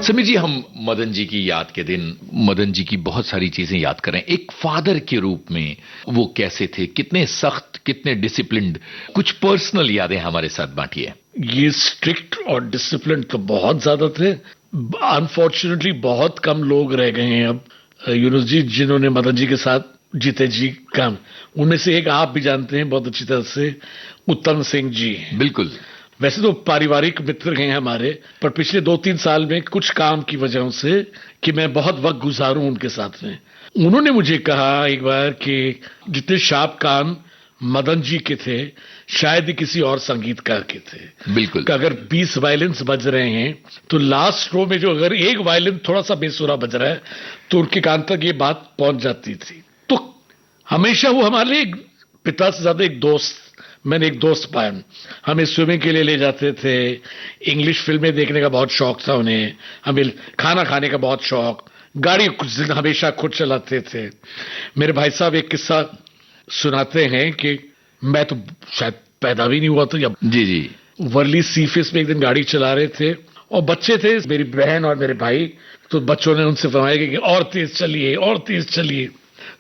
समीर जी, हम मदन जी की याद के दिन मदन जी की बहुत सारी चीजें याद करें। एक फादर के रूप में वो कैसे थे, कितने सख्त, कितने डिसिप्लिन्ड, कुछ पर्सनल यादें हमारे साथ बांटिए। ये स्ट्रिक्ट और डिसिप्लिन तो बहुत ज्यादा थे। अनफॉर्चुनेटली बहुत कम लोग रह गए हैं अब यूनुस जी जिन्होंने मदन जी के साथ जीते जी काम। उनमें से एक आप भी जानते हैं बहुत अच्छी तरह से, उत्तम सिंह जी। बिल्कुल। वैसे तो पारिवारिक मित्र हैं हमारे, पर पिछले 2-3 साल में कुछ काम की वजह से कि मैं बहुत वक्त गुजारूं उनके साथ में, उन्होंने मुझे कहा एक बार कि जितने शार्प कान मदन जी के थे शायद ही किसी और संगीतकार के थे। बिल्कुल। कि अगर 20 वायलिन्स बज रहे हैं तो लास्ट रो में जो अगर एक वायलिन थोड़ा सा बेसुरा बज रहा है तो उनके कान तक ये बात पहुंच जाती थी। तो हमेशा वो हमारे लिए पिता से ज्यादा एक दोस्त, मैंने एक दोस्त पाया। हमें स्विमिंग के लिए ले जाते थे, इंग्लिश फिल्में देखने का बहुत शौक था उन्हें, हमें खाना खाने का बहुत शौक, गाड़ी कुछ दिन हमेशा खुद चलाते थे। मेरे भाई साहब एक किस्सा सुनाते हैं कि मैं तो शायद पैदा भी नहीं हुआ था, जब जी जी वर्ली सीफेस में एक दिन गाड़ी चला रहे थे और बच्चे थे, मेरी बहन और मेरे भाई, तो बच्चों ने उनसे फरमाया कि और तेज चलिए और तेज चलिए।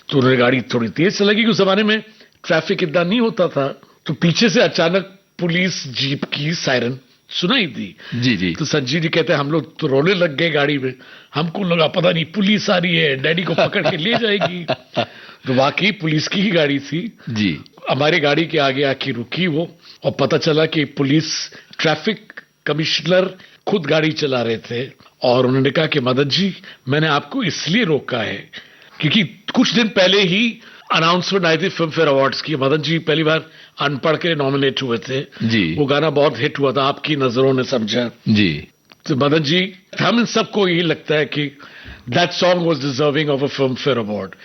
तो उन्होंने गाड़ी थोड़ी तेज चलाई क्योंकि उस जमाने में ट्रैफिक इतना नहीं होता था। तो पीछे से अचानक पुलिस जीप की सायरन सुनाई दी। जी जी। तो संजीव जी कहते हैं हम लोग तो रोने लग गए गाड़ी में, हमको लगा पता नहीं पुलिस आ रही है, डैडी को पकड़ के ले जाएगी। तो वाकई पुलिस की ही गाड़ी थी जी। हमारी गाड़ी के आगे आके रुकी वो, और पता चला कि पुलिस ट्रैफिक कमिश्नर खुद गाड़ी चला रहे थे और उन्होंने कहा कि मदन जी मैंने आपको इसलिए रोका है क्योंकि कुछ दिन पहले ही अनाउंसमेंट आई थी फिल्म फेयर अवार्ड्स की, मदन जी पहली बार अनपढ़ के नॉमिनेट हुए थे जी। वो गाना बहुत हिट हुआ था, आपकी नजरों ने समझा जी। तो मदन जी, हम सबको यही लगता है कि that song was deserving of a film fair award.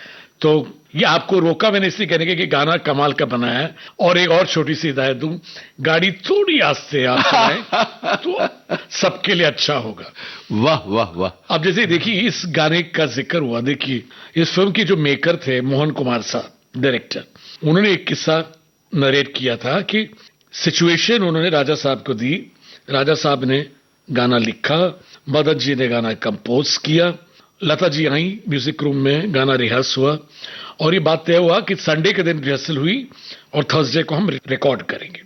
तो ये आपको रोका मैंने इसलिए कहने के कि गाना कमाल का बना है। और एक और छोटी सी हिदायत दूं, गाड़ी थोड़ी आस्ते आप चलाएं तो सबके लिए अच्छा होगा। वाह वाह वाह। अब जैसे देखिए इस गाने का जिक्र हुआ, देखिए इस फिल्म के जो मेकर थे मोहन कुमार साहब डायरेक्टर, उन्होंने एक किस्सा नरेट किया था कि सिचुएशन उन्होंने राजा साहब को दी, राजा साहब ने गाना लिखा, मदन जी ने गाना कंपोज किया, लता जी आई म्यूजिक रूम में, गाना रिहर्स हुआ और ये बात तय हुआ कि संडे के दिन रिहर्सल हुई और थर्सडे को हम रिकॉर्ड करेंगे।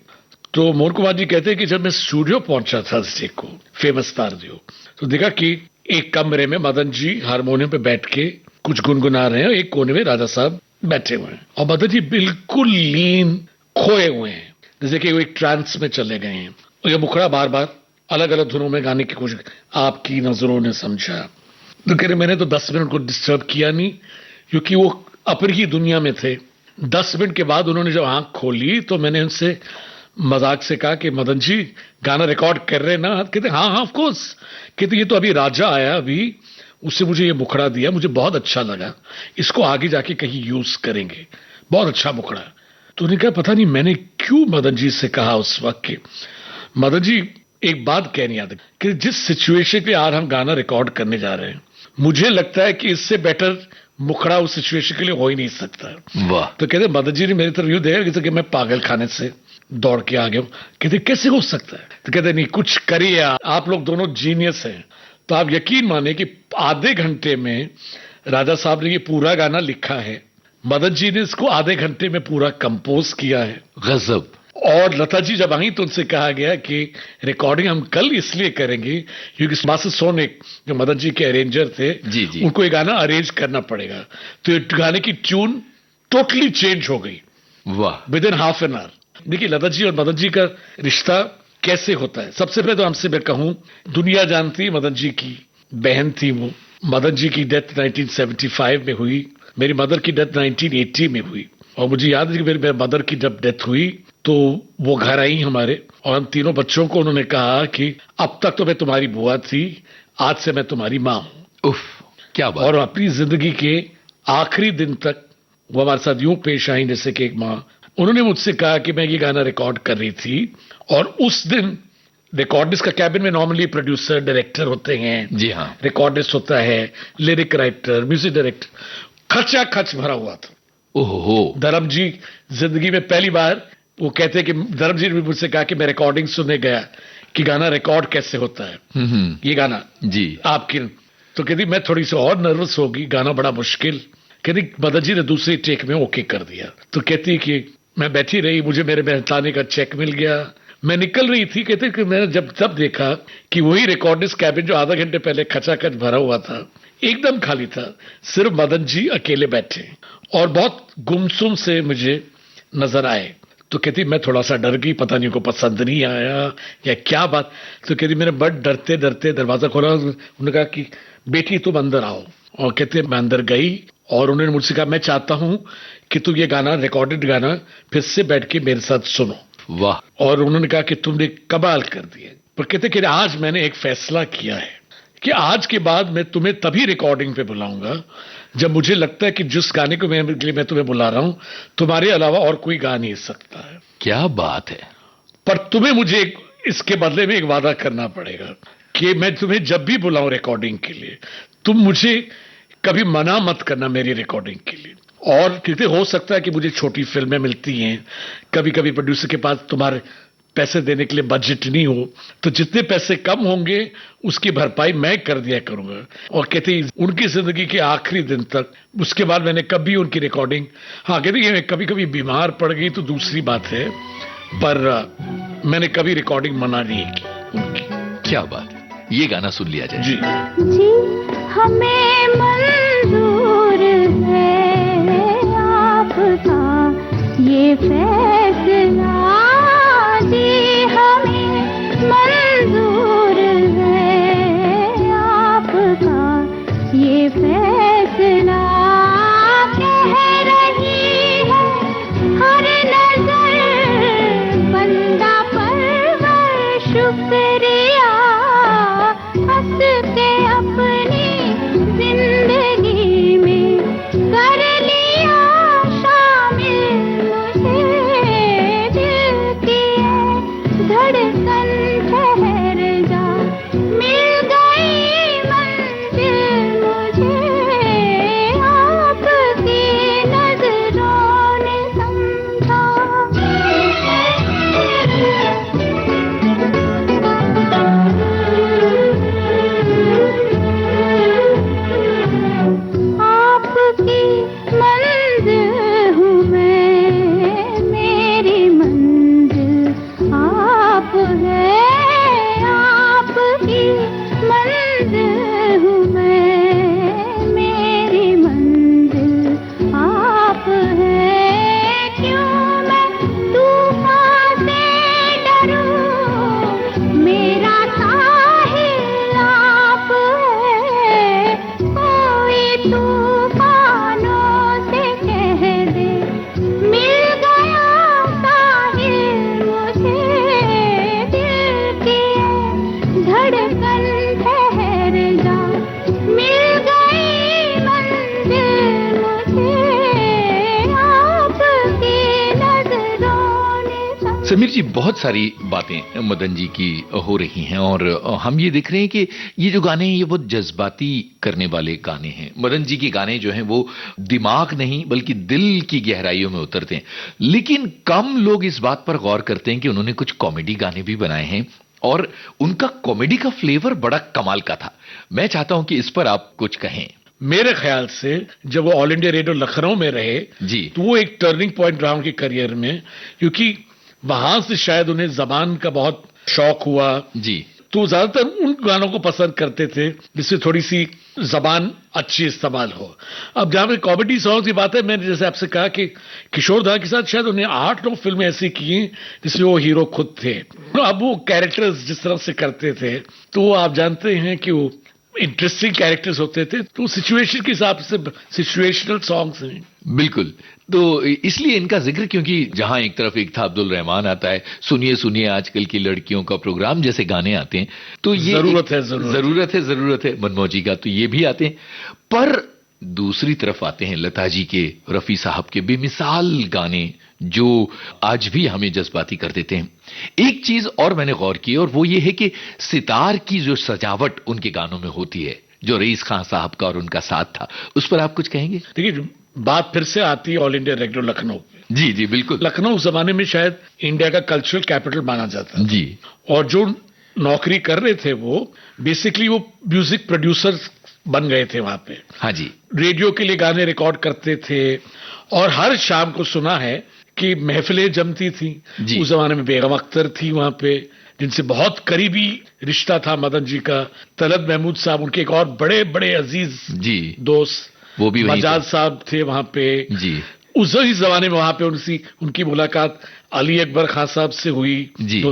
तो मोहन कुमार जी कहते हैं कि जब मैं स्टूडियो पहुंचा थर्सडे को फेमस तारदियो, तो देखा कि एक कमरे में मदन जी हारमोनियम पे बैठ के कुछ गुनगुना रहे हैं, एक कोने में राजा साहब बैठे हुए हैं और मदन जी बिल्कुल लीन खोए हुए हैं, जैसे कि वो एक ट्रांस में चले गए हैं। और ये मुखड़ा बार बार अलग अलग धुनों में गाने की कोशिश, आपकी नजरों ने समझा। तो कह रहे मैंने तो 10 मिनट को डिस्टर्ब किया नहीं क्योंकि वो अपनी ही दुनिया में थे। 10 मिनट के बाद उन्होंने जब आंख खोली तो मैंने उनसे मजाक से कहा कि मदन जी गाना रिकॉर्ड कर रहे हैं ना? कहते हाँ हाँ ऑफ कोर्स। कहते ये तो अभी राजा आया, अभी उससे मुझे ये मुखड़ा दिया, मुझे बहुत अच्छा लगा, इसको आगे जाके कहीं यूज करेंगे, बहुत अच्छा मुखड़ा। तो उन्होंने कहा पता नहीं मैंने क्यों मदन जी से कहा उस वक्त के मदन जी एक बात कहनी याद है कि जिस सिचुएशन पे आज हम गाना रिकॉर्ड करने जा रहे हैं, मुझे लगता है कि इससे बेटर मुखड़ा उस सिचुएशन के लिए हो ही नहीं सकता। वाह। तो कहते मदन जी ने मेरी तरफ यूं देखा कि मैं पागल खाने से दौड़ के आ गया हूं। कहते कैसे हो सकता है? तो कहते नहीं कुछ करिए, आप लोग दोनों जीनियस हैं। तो आप यकीन माने कि आधे घंटे में राजा साहब ने ये पूरा गाना लिखा है, मदन जी ने इसको आधे घंटे में पूरा कंपोज किया है। गजब। और लता जी जब आई तो उनसे कहा गया कि रिकॉर्डिंग हम कल इसलिए करेंगे क्योंकि मास्टर सोनिक जो मदन जी के अरेंजर थे जी जी। उनको ये गाना अरेंज करना पड़ेगा। तो ये गाने की ट्यून टोटली चेंज हो गई वाह। With in half an hour. देखिए लता जी और मदन जी का रिश्ता कैसे होता है। सबसे पहले तो हमसे मैं कहूं, दुनिया जानती मदन जी की बहन थी वो। मदन जी की डेथ 1975 में हुई, मेरी मदर की डेथ 1980 में हुई। और मुझे याद है कि मेरे मदर की जब डेथ हुई तो वो घर आई हमारे और हम तीनों बच्चों को उन्होंने कहा कि अब तक तो मैं तुम्हारी बुआ थी, आज से मैं तुम्हारी माँ हूं। उफ, क्या बात। और अपनी जिंदगी के आखिरी दिन तक वो हमारे साथ यूं पेश आई जैसे कि एक माँ। उन्होंने मुझसे कहा कि मैं ये गाना रिकॉर्ड कर रही थी और उस दिन रिकॉर्डिस्ट का कैबिन में नॉर्मली प्रोड्यूसर डायरेक्टर होते हैं, जी हाँ, रिकॉर्डिस्ट होता है, लिरिक राइटर, म्यूजिक डायरेक्टर, खचा खच भरा हुआ था। ओहो। धर्म जी जिंदगी में पहली बार वो कहते हैं कि धर्म जी ने मुझसे कहा कि मैं रिकॉर्डिंग सुनने गया कि गाना रिकॉर्ड कैसे होता है ये गाना जी आपकी। तो कहती मैं थोड़ी सी और नर्वस होगी, गाना बड़ा मुश्किल। कहती मदन जी ने दूसरी टेक में ओके कर दिया। तो कहती कि मैं बैठी रही, मुझे मेरे मेहनताने का चेक मिल गया। मैं निकल रही थी, कहते कि मैंने जब तब देखा कि वही रिकॉर्डिस्ट कैबिन जो आधा घंटे पहले खचाखच भरा हुआ था एकदम खाली था, सिर्फ मदन जी अकेले बैठे और बहुत गुमसुम से मुझे नजर आए। तो कहती मैं थोड़ा सा डर गई, पता नहीं को पसंद नहीं आया या क्या बात। तो कहती मैंने बड़ डरते डरते दरवाजा खोला, उन्होंने कहा कि बेटी तुम अंदर आओ। और कहते मैं अंदर गई और उन्होंने मुझसे कहा मैं चाहता हूं कि तुम ये गाना, रिकॉर्डेड गाना फिर से बैठ के मेरे साथ सुनो। वाह। और उन्होंने कहा कि तुमने कमाल कर दिया। पर कहते कि आज मैंने एक फैसला किया है कि आज के बाद मैं तुम्हें तभी रिकॉर्डिंग पे बुलाऊंगा जब मुझे लगता है कि जिस गाने को मैं तुम्हें बुला रहा हूं तुम्हारे अलावा और कोई गा नहीं सकता है। क्या बात है। पर तुम्हें मुझे इसके बदले में एक वादा करना पड़ेगा कि मैं तुम्हें जब भी बुलाऊं रिकॉर्डिंग के लिए तुम मुझे कभी मना मत करना मेरी रिकॉर्डिंग के लिए। और क्योंकि हो सकता है कि मुझे छोटी फिल्में मिलती हैं, कभी कभी प्रोड्यूसर के पास तुम्हारे पैसे देने के लिए बजट नहीं हो, तो जितने पैसे कम होंगे उसकी भरपाई मैं कर दिया करूंगा। और कहते उनकी जिंदगी के आखिरी दिन तक, उसके बाद मैंने कभी उनकी रिकॉर्डिंग, हाँ कहते कभी कभी बीमार पड़ गई तो दूसरी बात है, पर मैंने कभी रिकॉर्डिंग मना नहीं की उनकी। क्या बात है, ये गाना सुन लिया जाए। जी जी हमें मंजूर है आपका ये फैसला, जी हमें मंजूर है आपका ये फैसला। कह रही है हर नजर बंदा परवर शुक्रिया, हंस के अपनी जिंदगी में कर लिया शामिल मुझे। दिल की धड़कन ठहर जा, मिल गई मंजिल मुझे, आपकी नजरों ने समझा। आपकी मंजिल हूँ मैं, मेरी मंजिल आप है। आपकी मंजिल हूँ मैं, मेरी मंजिल आप है। क्यों मैं तूफान से डरूं, मेरा साहिल आप है। कोई तूफानों से कह दे मिल गया साहिल मुझे। दिल की धड़कन ठहर जा, मिल गई मंजिल मुझे, आपकी नजरों ने समझा। समीर जी, बहुत सारी बातें मदन जी की हो रही हैं और हम ये देख रहे हैं कि ये जो गाने हैं ये बहुत जज्बाती करने वाले गाने हैं। मदन जी के गाने जो हैं वो दिमाग नहीं बल्कि दिल की गहराइयों में उतरते हैं। लेकिन कम लोग इस बात पर गौर करते हैं कि उन्होंने कुछ कॉमेडी गाने भी बनाए हैं और उनका कॉमेडी का फ्लेवर बड़ा कमाल का था। मैं चाहता हूं कि इस पर आप कुछ कहें। मेरे ख्याल से जब वो ऑल इंडिया रेडियो लखनऊ में रहे जी, तो वो एक टर्निंग पॉइंट रहा उनके करियर में, क्योंकि वहां से शायद उन्हें जबान का बहुत शौक हुआ। जी, तो ज्यादातर उन गानों को पसंद करते थे जिससे थोड़ी सी जबान अच्छी इस्तेमाल हो। अब जहां पे कॉमेडी सॉन्ग की बात है, मैंने जैसे आपसे कहा कि किशोर दा के साथ शायद उन्हें 8-9 फिल्में ऐसी की जिसमें वो हीरो खुद थे। अब वो कैरेक्टर्स जिस तरह से करते थे तो आप जानते हैं कि वो इंटरेस्टिंग कैरेक्टर्स होते थे, तो सिचुएशन के हिसाब से सिचुएशनल सॉन्ग्स हैं। बिल्कुल। तो इसलिए इनका जिक्र, क्योंकि जहां एक तरफ एक था अब्दुल रहमान आता है, सुनिए सुनिए आजकल की लड़कियों का प्रोग्राम जैसे गाने आते हैं, तो ये जरूरत है मनमोजी का, तो ये भी आते हैं। पर दूसरी तरफ आते हैं लता जी के, रफी साहब के बेमिसाल गाने जो आज भी हमें जज्बाती कर देते हैं। एक चीज और मैंने गौर की और वो ये है कि सितार की जो सजावट उनके गानों में होती है, जो रईस खान साहब का और उनका साथ था, उस पर आप कुछ कहेंगे? देखिए, बात फिर से आती है ऑल इंडिया रेडियो लखनऊ। जी जी बिल्कुल। लखनऊ उस जमाने में शायद इंडिया का कल्चरल कैपिटल माना जाता है जी, और जो नौकरी कर रहे थे वो बेसिकली वो म्यूजिक प्रोड्यूसर बन गए थे वहां पे। हाँ जी, रेडियो के लिए गाने रिकॉर्ड करते थे और हर शाम को सुना है की महफिलें जमती थी। जी। उस जमाने में बेगम अख्तर थी वहां पे, जिनसे बहुत करीबी रिश्ता था मदन जी का। तलत महमूद साहब उनके एक और बड़े बड़े अजीज जी दोस्त, वो भी वहीं मजाज थे। साहब थे वहां पे। जी उसी जमाने में वहां पे उनकी मुलाकात अली अकबर खान साहब से हुई। जी।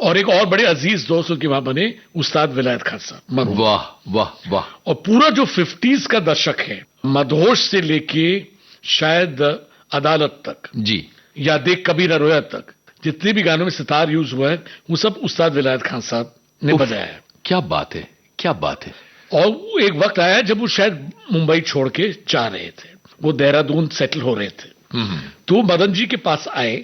और एक और बड़े अजीज दोस्त उनके वहां बने, उस्ताद विलायत खान साहब मरहूम। वाह वाह वाह। और पूरा जो 50s का दशक है, मदहोश से लेके शायद अदालत तक, जी या देख कभी न रोया तक, जितने भी गानों में सितार यूज हुआ है वो सब उस्ताद विलायत खान साहब ने उफ, बजाया है। क्या बात है, क्या बात है। और वो एक वक्त आया जब वो शायद मुंबई छोड़ के जा रहे थे, वो देहरादून सेटल हो रहे थे। तो मदन जी के पास आए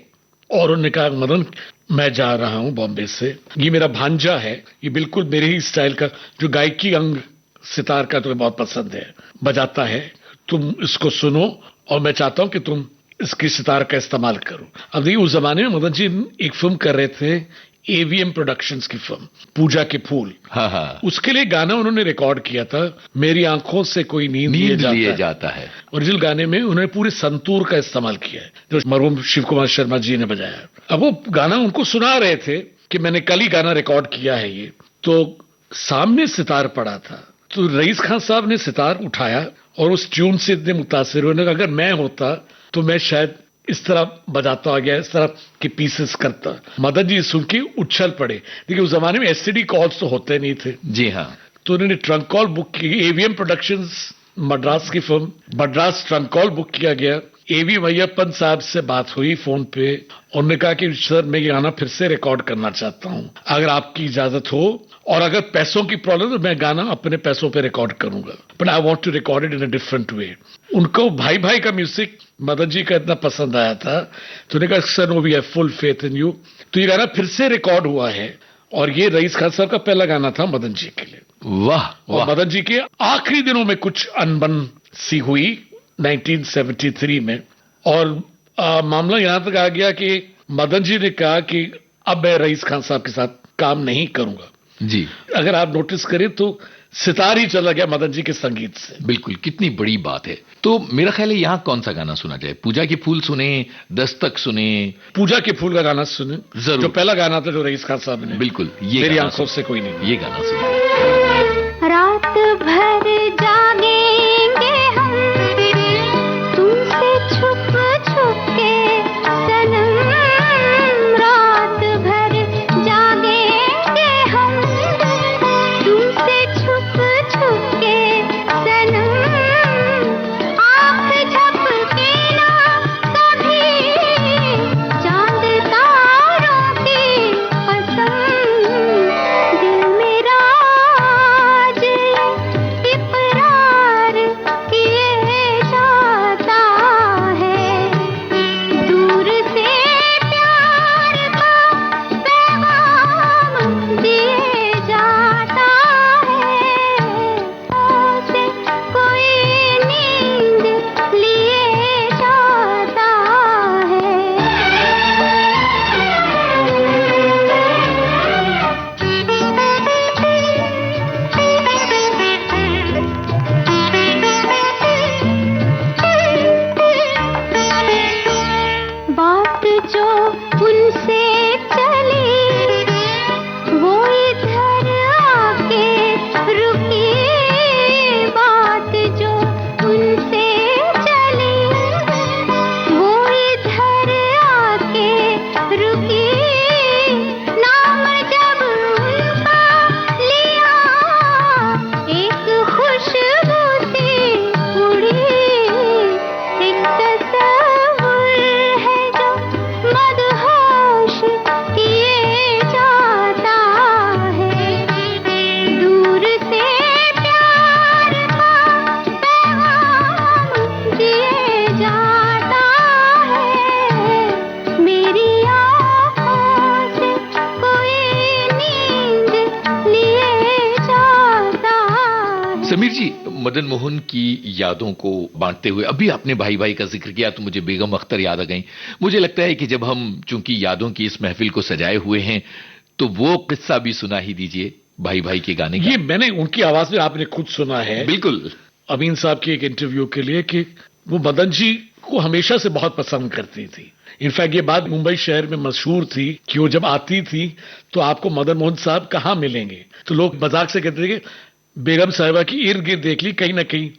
और उन्होंने कहा, मदन मैं जा रहा हूं बॉम्बे से, ये मेरा भांजा है, ये बिल्कुल मेरे ही स्टाइल का, जो गायकी अंग सितार का तुम्हें बहुत पसंद है, बजाता है, तुम इसको सुनो और मैं चाहता हूं कि तुम इसकी सितार का इस्तेमाल करो। अब देखिए उस जमाने में मदन जी एक फिल्म कर रहे थे, एवीएम प्रोडक्शंस की फिल्म पूजा के फूल। हाँ हाँ। उसके लिए गाना उन्होंने रिकॉर्ड किया था, मेरी आंखों से कोई नींद लिए जाता है। ओरिजिनल गाने में उन्होंने पूरे संतूर का इस्तेमाल किया है, जो मरहूम शिव कुमार शर्मा जी ने बजाया। अब वो गाना उनको सुना रहे थे कि मैंने कल ही गाना रिकॉर्ड किया है ये, तो सामने सितार पड़ा था, तो रईस खान साहब ने सितार उठाया और उस ट्यून से इतने मुतासिर हुए, अगर मैं होता तो मैं शायद इस तरह बजाता आ गया, इस तरह के पीसेस करता। मदन जी सुन के उछल पड़े। देखिए उस जमाने में एसटीडी कॉल्स तो होते नहीं थे। जी हाँ। तो उन्होंने ट्रंक कॉल बुक की, एवीएम प्रोडक्शंस मद्रास की film, Madras trunk call book किया गया। एवी मैयप्पन साहब से बात हुई फोन पे, उन्होंने कहा कि सर मैं ये गाना फिर से रिकॉर्ड करना चाहता हूं, अगर आपकी इजाजत हो, और अगर पैसों की प्रॉब्लम तो मैं गाना अपने पैसों पे रिकॉर्ड करूंगा, but I want to record it in a different way. उनको भाई भाई का म्यूजिक मदन जी का इतना पसंद आया था, तो उन्होंने कहा sir no we have full faith in you. तो ये गाना फिर से रिकॉर्ड हुआ है, और ये रईस खान साहब का पहला गाना था मदन जी के लिए। वाह वाह। और मदन जी के आखिरी दिनों में कुछ अनबन सी हुई 1973 में, और मामला यहां तक आ गया कि मदन जी ने कहा कि अब मैं रईस खान साहब के साथ काम नहीं करूंगा। जी। अगर आप नोटिस करें तो सितार ही चला गया मदन जी के संगीत से। बिल्कुल, कितनी बड़ी बात है। तो मेरा ख्याल है यहाँ कौन सा गाना सुना जाए? पूजा के फूल सुने, दस्तक सुने? पूजा के फूल का गाना सुने जरूर, जो पहला गाना था जो रईस खान साहब ने। बिल्कुल, ये मेरी आंखों से कोई नहीं, ये गाना सुने। रात भर जागेंगे हम तुमसे छुप छुप के सनम, रात भर जागेंगे हम तुमसे छुप छुप के सनम, आँख झपके ना कभी चांद तारों की कसम, दिल मेरा आज इकरार किए जाता है, दूर से प्यार का पैगाम दिए जाता है, से कोई नींद लिए जाता है। बात जो उनसे चली वो इधर आके रुकी, बात जो उनसे चली वो इधर आके रुकी, नाम जब उनका लिया एक खुशबू सी उड़ी, एक तस्वीर है जो मदहोश किए जाता है, दूर से प्यार का पैगाम दिए जाता है, मेरी आँखों से कोई नींद लिए जाता है। समीर जी, मदन मोहन की यादों को बांटते हुए अभी आपने भाई भाई का जिक्र किया तो मुझे बेगम अख्तर याद आ गई। मुझे लगता है कि जब हम चूंकि यादों की इस महफिल को सजाए हुए हैं तो वो किस्सा भी सुना ही दीजिए भाई भाई के गाने का। ये मैंने उनकी आवाज में आपने खुद सुना है। बिल्कुल। अमीन साहब की एक इंटरव्यू के लिए कि वो मदन जी को हमेशा से बहुत पसंद करती थी। इनफैक्ट ये बात मुंबई शहर में मशहूर थी कि वो जब आती थी तो आपको मदन मोहन साहब कहाँ मिलेंगे, तो लोग मजाक से कहते थे कि बेगम साहिबा की इर्द गिर्द देख ली कहीं ना कहीं।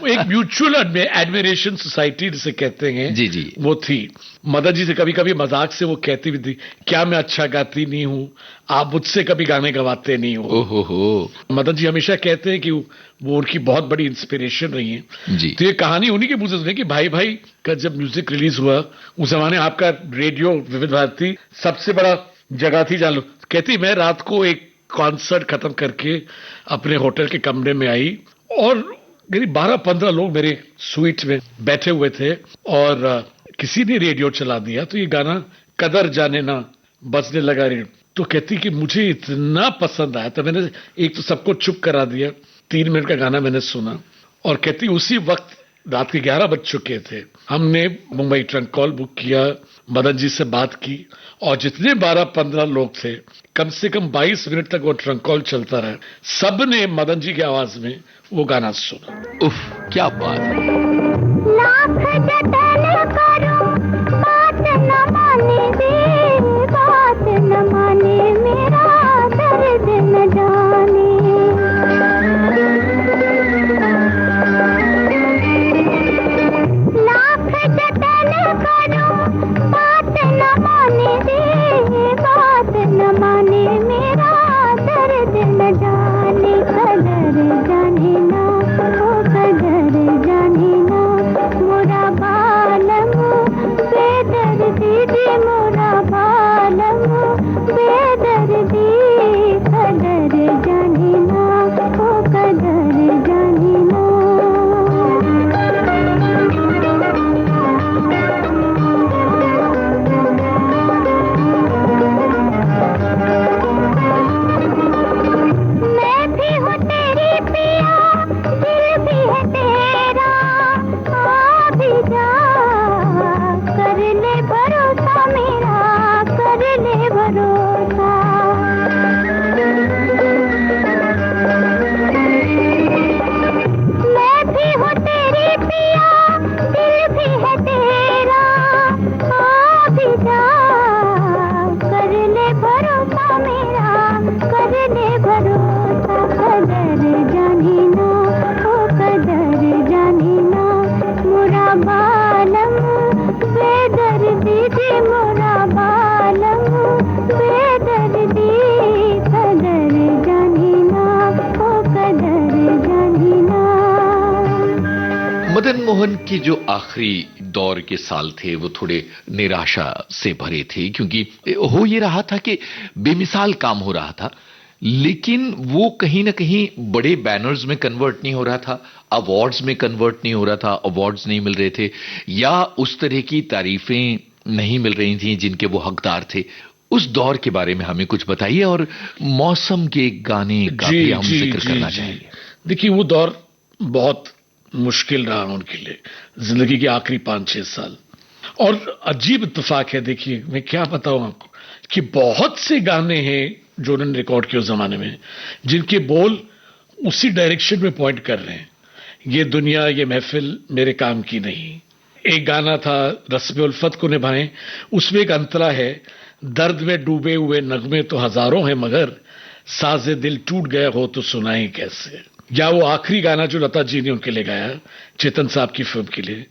वो एक म्यूचुअल एडमिरेशन सोसाइटी जिसे कहते हैं, जी जी, वो थी। मदन जी से कभी कभी मजाक से वो कहती भी थी, क्या मैं अच्छा गाती नहीं हूँ, आप मुझसे कभी गाने गवाते नहीं हो। ओहो। मदन जी हमेशा कहते हैं कि वो उनकी बहुत बड़ी इंस्पिरेशन रही है जी। तो ये कहानी उन्हीं के मुंह से सुनी कि भाई भाई का जब म्यूजिक रिलीज हुआ उस जमाने आपका रेडियो विविध भारती सबसे बड़ा जगह थी, जान लो। कहती मैं रात को एक कॉन्सर्ट खत्म करके अपने होटल के कमरे में आई और करीब 12-15 लोग मेरे स्वीट में बैठे हुए थे और किसी ने रेडियो चला दिया तो ये गाना कदर जाने ना बजने लगा रेडियो। तो कहती कि मुझे इतना पसंद आया तो मैंने एक तो सबको चुप करा दिया, 3 मिनट का गाना मैंने सुना और कहती उसी वक्त रात के 11 बज चुके थे, हमने मुंबई ट्रंक कॉल बुक किया, मदन जी से बात की और जितने 12-15 लोग थे कम से कम 22 मिनट तक वो ट्रंक कॉल चलता रहा। सब ने मदन जी की आवाज में वो गाना सुना। उफ, क्या बात है। लाख जतन करूं बात न माने दे, बात न माने मेरा दर्द न जाने। लाख जतन करूं बात न माने दे, बात न माने मेरा दर्द न जाने। कदर जाने ना ओ कदर जाने ना, मोरा बालम बेदर्दी दी, मोरा बालम बेदर्दी। कदर जाने ना ओ कदर जाने ना। मैं भी हूँ तेरी पिया, दिल भी है तेरा, आ भी जा कर ले भरोसा मेरा, कर ले भरोसा। मैं भी हूँ तेरी पिया, दिल भी है तेरा, आ भी जा कर ले भरोसा मेरा, कर ले भरोसा। कदर जाने ना ओ कदर जाने ना, मोरा बालम बेदर्दी दी, मोरा बालम बेदर्दी। कदर जाने ना ओ कदर जाने ना। मदन मोहन के जो आखिरी दौर के साल थे वो थोड़े निराशा से भरे थे, क्योंकि हो ये रहा था कि बेमिसाल काम हो रहा था, लेकिन वो कहीं ना कहीं बड़े बैनर्स में कन्वर्ट नहीं हो रहा था, अवार्ड्स में कन्वर्ट नहीं हो रहा था, अवार्ड्स नहीं मिल रहे थे या उस तरह की तारीफें नहीं मिल रही थी जिनके वो हकदार थे। उस दौर के बारे में हमें कुछ बताइए और मौसम के गाने का भी हम जिक्र करना चाहेंगे। देखिए वो दौर बहुत मुश्किल रहा उनके लिए, जिंदगी के आखिरी 5-6 साल। और अजीब इत्तेफाक है, देखिए मैं क्या बताऊं आपको कि बहुत से गाने हैं जो उन्होंने रिकॉर्ड किए उस जमाने में जिनके बोल उसी डायरेक्शन में पॉइंट कर रहे हैं। ये दुनिया ये महफिल मेरे काम की नहीं। एक गाना था रस्म उल्फत को निभाएं, उसमें एक अंतरा है, दर्द में डूबे हुए नगमे तो हजारों हैं मगर साजे दिल टूट गया हो तो सुनाएं कैसे। या वो आखिरी गाना जो लता जी ने उनके लिए गाया चेतन साहब की फिल्म के लिए,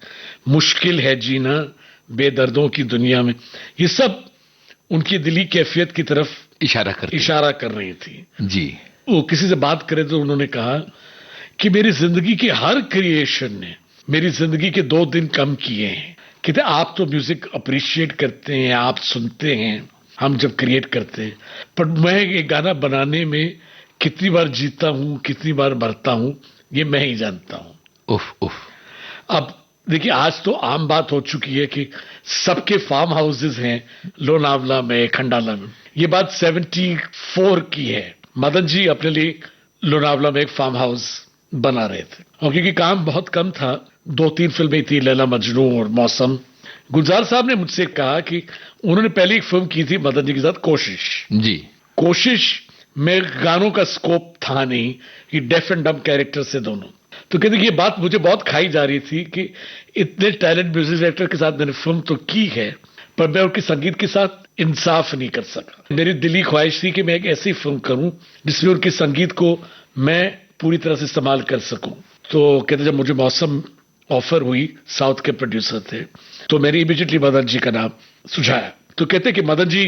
मुश्किल है जीना बेदर्दों की दुनिया में, ये सब उनकी दिली कैफियत की तरफ इशारा कर रही थी जी। वो किसी से बात करे तो उन्होंने कहा कि मेरी जिंदगी के हर क्रिएशन ने मेरी जिंदगी के 2 दिन कम किए हैं। कहते आप तो म्यूजिक अप्रिशिएट करते हैं, आप सुनते हैं, हम जब क्रिएट करते हैं, पर मैं ये गाना बनाने में कितनी बार जीता हूं कितनी बार मरता हूं ये मैं ही जानता हूं। उफ उफ। अब देखिए आज तो आम बात हो चुकी है कि सबके फार्म हाउसेज हैं लोनावला में, खंडाला में। ये बात 74 की है। मदन जी अपने लिए लोनावला में एक फार्म हाउस बना रहे थे और क्योंकि काम बहुत कम था, 2-3 फिल्में थी, लैला मजनू और मौसम। गुलजार साहब ने मुझसे कहा कि उन्होंने पहले एक फिल्म की थी मदन जी के साथ, कोशिश जी। कोशिश में गानों का स्कोप था नहीं कि डेफ एंड डम कैरेक्टर से दोनों, तो कहते कि ये बात मुझे बहुत खाई जा रही थी कि इतने टैलेंट म्यूजिक डायरेक्टर के साथ मैंने फिल्म तो की है, पर मैं उनके संगीत के साथ इंसाफ नहीं कर सका। मेरी दिली ख्वाहिश थी कि मैं एक ऐसी फिल्म करूं जिसमें उनके संगीत को मैं पूरी तरह से इस्तेमाल कर सकूं। तो कहते जब मुझे मौसम ऑफर हुई, साउथ के प्रोड्यूसर थे, तो मैंने इमीडिएटली मदन जी का नाम सुझाया। तो कहते कि मदन जी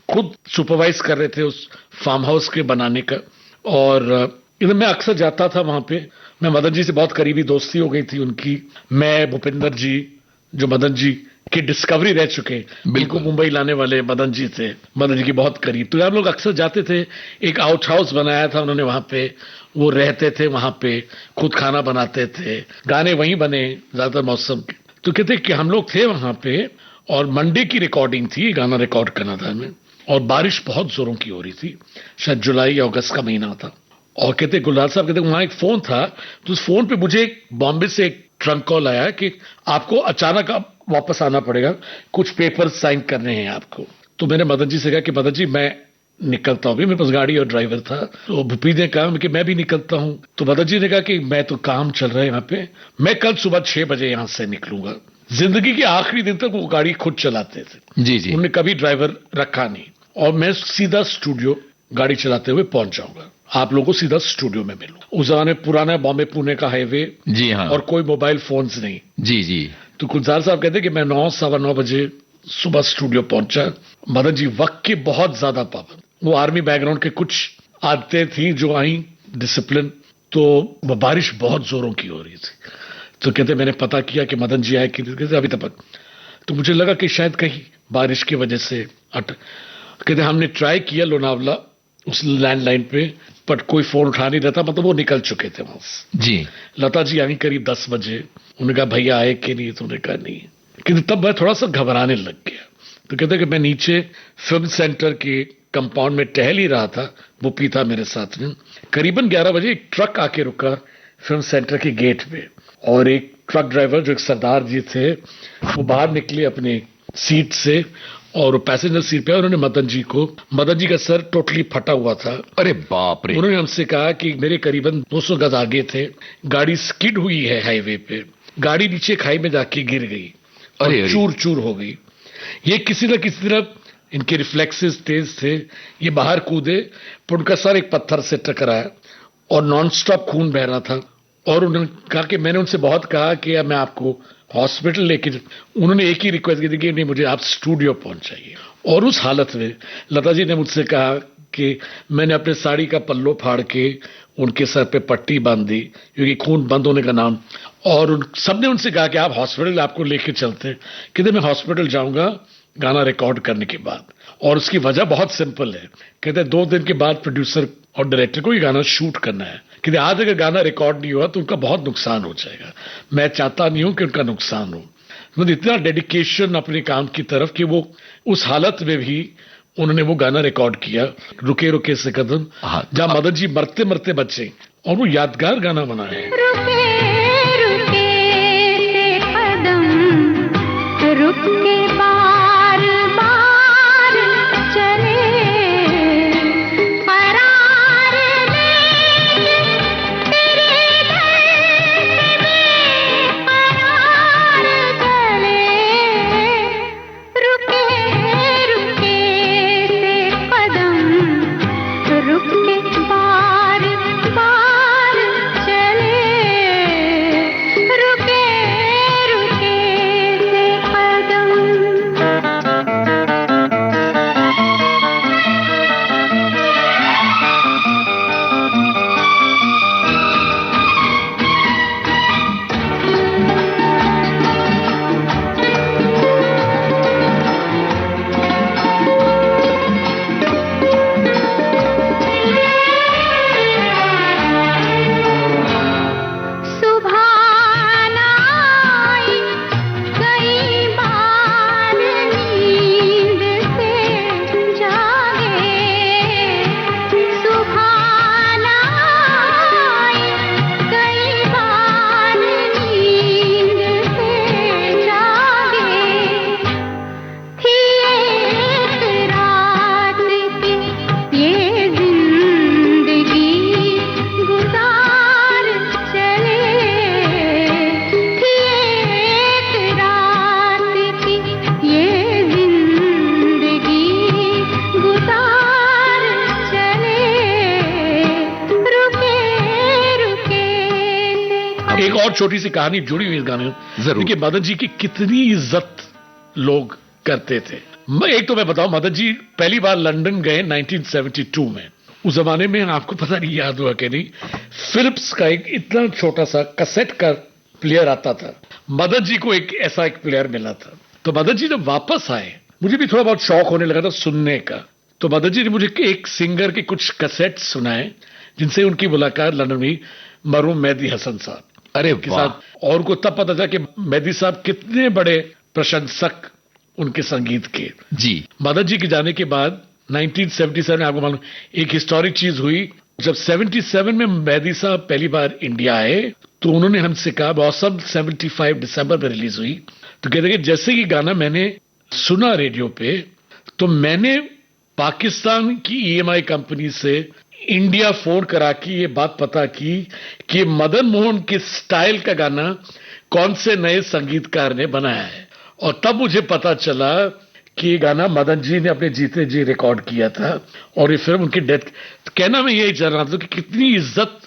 खुद सुपरवाइज कर रहे थे उस फार्म हाउस के बनाने का, और इधर मैं अक्सर जाता था वहां पे। मैं मदन जी से बहुत करीबी दोस्ती हो गई थी उनकी। मैं, भूपिंदर जी, जो मदन जी की डिस्कवरी रह चुके, बिल्कुल मुंबई लाने वाले मदन जी थे, मदन जी की बहुत करीब। तो हम लोग अक्सर जाते थे। एक आउट हाउस बनाया था उन्होंने वहां पे, वो रहते थे वहां पे, खुद खाना बनाते थे, गाने वहीं बने ज्यादातर मौसम के। तो कहते कि हम लोग थे वहां पे, और मंडे की रिकॉर्डिंग थी, गाना रिकॉर्ड करना था हमें, और बारिश बहुत जोरों की हो रही थी, शायद जुलाई या अगस्त का महीना था। और कहते गुलजार साहब कहते वहां एक फोन था, तो उस फोन पे मुझे बॉम्बे से एक ट्रंक कॉल आया कि आपको अचानक अब वापस आना पड़ेगा, कुछ पेपर साइन करने हैं आपको। तो मैंने मदन जी से कहा कि मदन जी मैं निकलता हूँ, मेरे पास गाड़ी और ड्राइवर था। तो भूपी ने कहा कि मैं भी निकलता हूँ। तो मदन जी ने कहा कि मैं तो काम चल रहा है यहाँ पे, मैं कल सुबह 6 बजे यहाँ से निकलूंगा। जिंदगी के आखिरी दिन तक वो गाड़ी खुद चलाते थे, जी जी, उन्होंने कभी ड्राइवर रखा नहीं, और मैं सीधा स्टूडियो गाड़ी चलाते हुए पहुंच जाऊंगा, आप लोगों को सीधा स्टूडियो में मिलूं। उस जमाने पुराना बॉम्बे पुणे का हाईवे, जी हाँ, और कोई मोबाइल फोन्स नहीं। जी जी। तो गुलजार साहब कहते कि मैं 9, 9:15 बजे सुबह स्टूडियो पहुंचा। मदन जी वक्त के बहुत ज्यादा पाबंद, वो आर्मी बैकग्राउंड के, कुछ आदतें थी जो आई, डिसिप्लिन। तो बारिश बहुत जोरों की हो रही थी। तो कहते मैंने पता किया कि मदन जी आए कि अभी तक। तो मुझे लगा कि शायद कहीं बारिश की वजह से कहते हमने ट्राई किया लोनावला उस लैंडलाइन पे, बट कोई फोन उठा नहीं रहता, मतलब वो निकल चुके थे वहां से। जी। लता जी आई करीब 10 बजे, उन्होंने कहा भैया आए कि नहीं, तो उन्होंने कहा नहीं। क्योंकि तब मैं थोड़ा सा घबराने लग गया। तो कहते कि मैं नीचे फिल्म सेंटर के कंपाउंड में टहल ही रहा था, वो पी था मेरे साथ में। करीबन 11 बजे एक ट्रक आके रुका फिल्म सेंटर के गेट पे, और एक ट्रक ड्राइवर जो एक सरदार जी थे, वो बाहर निकले अपने सीट से, और पैसेंजर सीट पे उन्होंने मदन जी का सर टोटली फटा हुआ था। अरे बाप रे। उन्होंने हमसे कहा कि मेरे करीबन 200 गज आगे थे, गाड़ी स्किड हुई है हाईवे पे, गाड़ी नीचे खाई में जाके गिर गई और चूर चूर हो गई। ये किसी न किसी तरह, इनके रिफ्लेक्सेस तेज थे, ये बाहर कूदे, पर उनका सर एक पत्थर से टकराया और नॉन स्टॉप खून बह रहा था। और उन्होंने कहा कि मैंने उनसे बहुत कहा कि अब मैं आपको हॉस्पिटल लेके, उन्होंने एक ही रिक्वेस्ट की थी कि नहीं, मुझे आप स्टूडियो पहुंचाइए। और उस हालत में लता जी ने मुझसे कहा कि मैंने अपने साड़ी का पल्लो फाड़ के उनके सर पे पट्टी बांध दी, क्योंकि खून बंद होने का नाम, और सबने उनसे कहा कि आप हॉस्पिटल, आपको लेके चलते हैं। कहते मैं हॉस्पिटल जाऊंगा गाना रिकॉर्ड करने के बाद, और उसकी वजह बहुत सिंपल है। कहते 2 दिन के बाद प्रोड्यूसर और डायरेक्टर को ये गाना शूट करना है। कहते आज अगर गाना रिकॉर्ड नहीं हुआ तो उनका बहुत नुकसान हो जाएगा, मैं चाहता नहीं हूं कि उनका नुकसान हो। मतलब इतना डेडिकेशन अपने काम की तरफ कि वो उस हालत में भी उन्होंने वो गाना रिकॉर्ड किया, रुके रुके से कदम, जहां मदन जी मरते मरते बचे, और वो यादगार गाना बना है। रुके रुके से कदम, रुक के बार बार चले, करार लेके तेरे दर्द में करार चले, रुके रुके से कदम, रुक के बार बार चले। और छोटी सी कहानी जुड़ी हुई इस गाने में। जरूर। देखिए मदन जी की कितनी इज्जत लोग करते थे। एक तो मैं बताऊं, मदन जी पहली बार लंदन गए 1972 में। उस जमाने में आपको पता नहीं याद हुआ कि नहीं, फिलिप्स का एक इतना छोटा सा कैसेट का प्लेयर आता था। मदन जी को एक ऐसा एक प्लेयर मिला था। तो मदन जी जब वापस आए, मुझे भी थोड़ा बहुत शौक होने लगा था सुनने का। तो मदन जी ने मुझे एक सिंगर के कुछ कैसेट सुनाए जिनसे उनकी मुलाकात लंदन में मरहूम मेहदी हसन साहब अरे के साथ। और उनको तब पता था कि मेहदी साहब कितने बड़े प्रशंसक उनके संगीत के। जी। मदन जी के जाने के बाद 1977 में आपको मालूम एक हिस्टोरिक चीज हुई। जब 77 में मेहदी साहब पहली बार इंडिया आए तो उन्होंने हमसे कहा, मौसम 75 दिसंबर में रिलीज हुई, तो कहते कि जैसे कि गाना मैंने सुना रेडियो पे तो मैंने पाकिस्तान की ईएमआई कंपनी से इंडिया फोन करा के ये बात पता की कि मदन मोहन के स्टाइल का गाना कौन से नए संगीतकार ने बनाया है। और तब मुझे पता चला कि ये गाना मदन जी ने अपने जीते जी रिकॉर्ड किया था और ये फिल्म उनकी डेथ। तो कहना मैं यही चाह रहा था कि कितनी इज्जत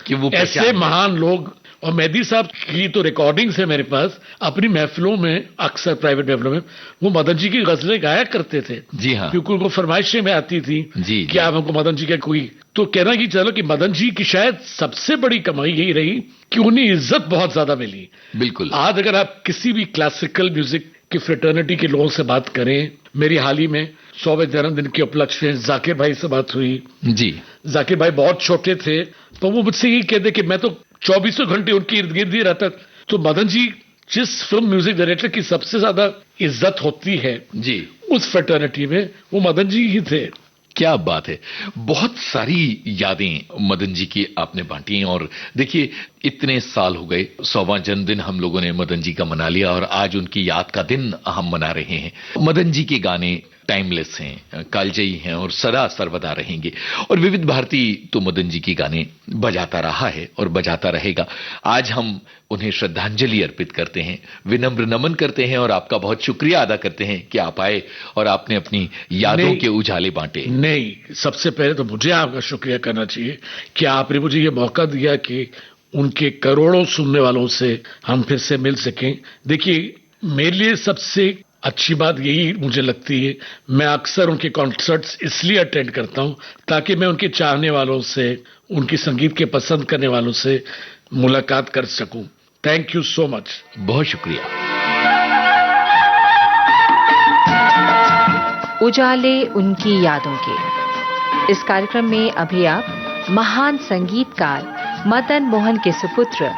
कि वो ऐसे महान लोग। और मेहदी साहब की तो रिकॉर्डिंग्स है मेरे पास, अपनी महफिलों में अक्सर प्राइवेट महफिलों में वो मदन जी की गजलें गाया करते थे। जी हाँ। क्योंकि उनको फरमाइशें में आती थी जी, कि आप हमको मदन जी का कोई। तो कहना कि चलो कि मदन जी की शायद सबसे बड़ी कमाई यही रही कि उन्हें इज्जत बहुत ज्यादा मिली। बिल्कुल। आज अगर आप किसी भी क्लासिकल म्यूजिक की फ्रेटर्निटी के लोगों से बात करें, मेरी हाल ही में 100वें जन्मदिन के उपलक्ष्य में जाकिर भाई से बात हुई। जी। जाकिर भाई बहुत छोटे थे तो वो मुझसे यही कहते कि मैं तो 24 घंटे उनके इर्द गिर्द ही रहता। तो मदन जी जिस फिल्म म्यूजिक डायरेक्टर की सबसे ज्यादा इज्जत होती है जी, उस फ्रेटर्निटी में वो मदन जी ही थे। क्या बात है। बहुत सारी यादें मदन जी की आपने बांटी। और देखिए इतने साल हो गए, 100वां जन्मदिन हम लोगों ने मदन जी का मना लिया और आज उनकी याद का दिन हम मना रहे हैं। मदन जी के गाने टाइमलेस हैं, कालजयी हैं और सदा सर्वदा रहेंगे। और विविध भारती तो मदन जी की गाने बजाता रहा है और बजाता रहेगा। आज हम उन्हें श्रद्धांजलि अर्पित करते हैं, विनम्र नमन करते हैं और आपका बहुत शुक्रिया अदा करते हैं कि आप आए और आपने अपनी यादों के उजाले बांटे। नहीं, सबसे पहले तो मुझे आपका शुक्रिया करना चाहिए कि आपने मुझे ये मौका दिया कि उनके करोड़ों सुनने वालों से हम फिर से मिल सकें। देखिए मेरे लिए सबसे अच्छी बात यही मुझे लगती है, मैं अक्सर उनके कॉन्सर्ट्स इसलिए अटेंड करता हूं ताकि मैं उनके चाहने वालों से, उनकी संगीत के पसंद करने वालों से मुलाकात कर सकूं। Thank you so much. बहुत शुक्रिया। उजाले उनकी यादों के इस कार्यक्रम में अभी आप महान संगीतकार मदन मोहन के सुपुत्र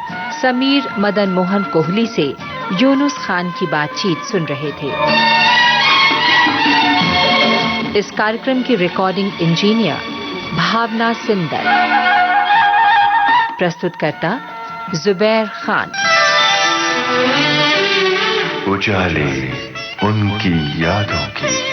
समीर मदन मोहन कोहली से यूनुस खान की बातचीत सुन रहे थे। इस कार्यक्रम की रिकॉर्डिंग इंजीनियर भावना सिंदर, प्रस्तुतकर्ता जुबैर खान। उजाले उनकी यादों की।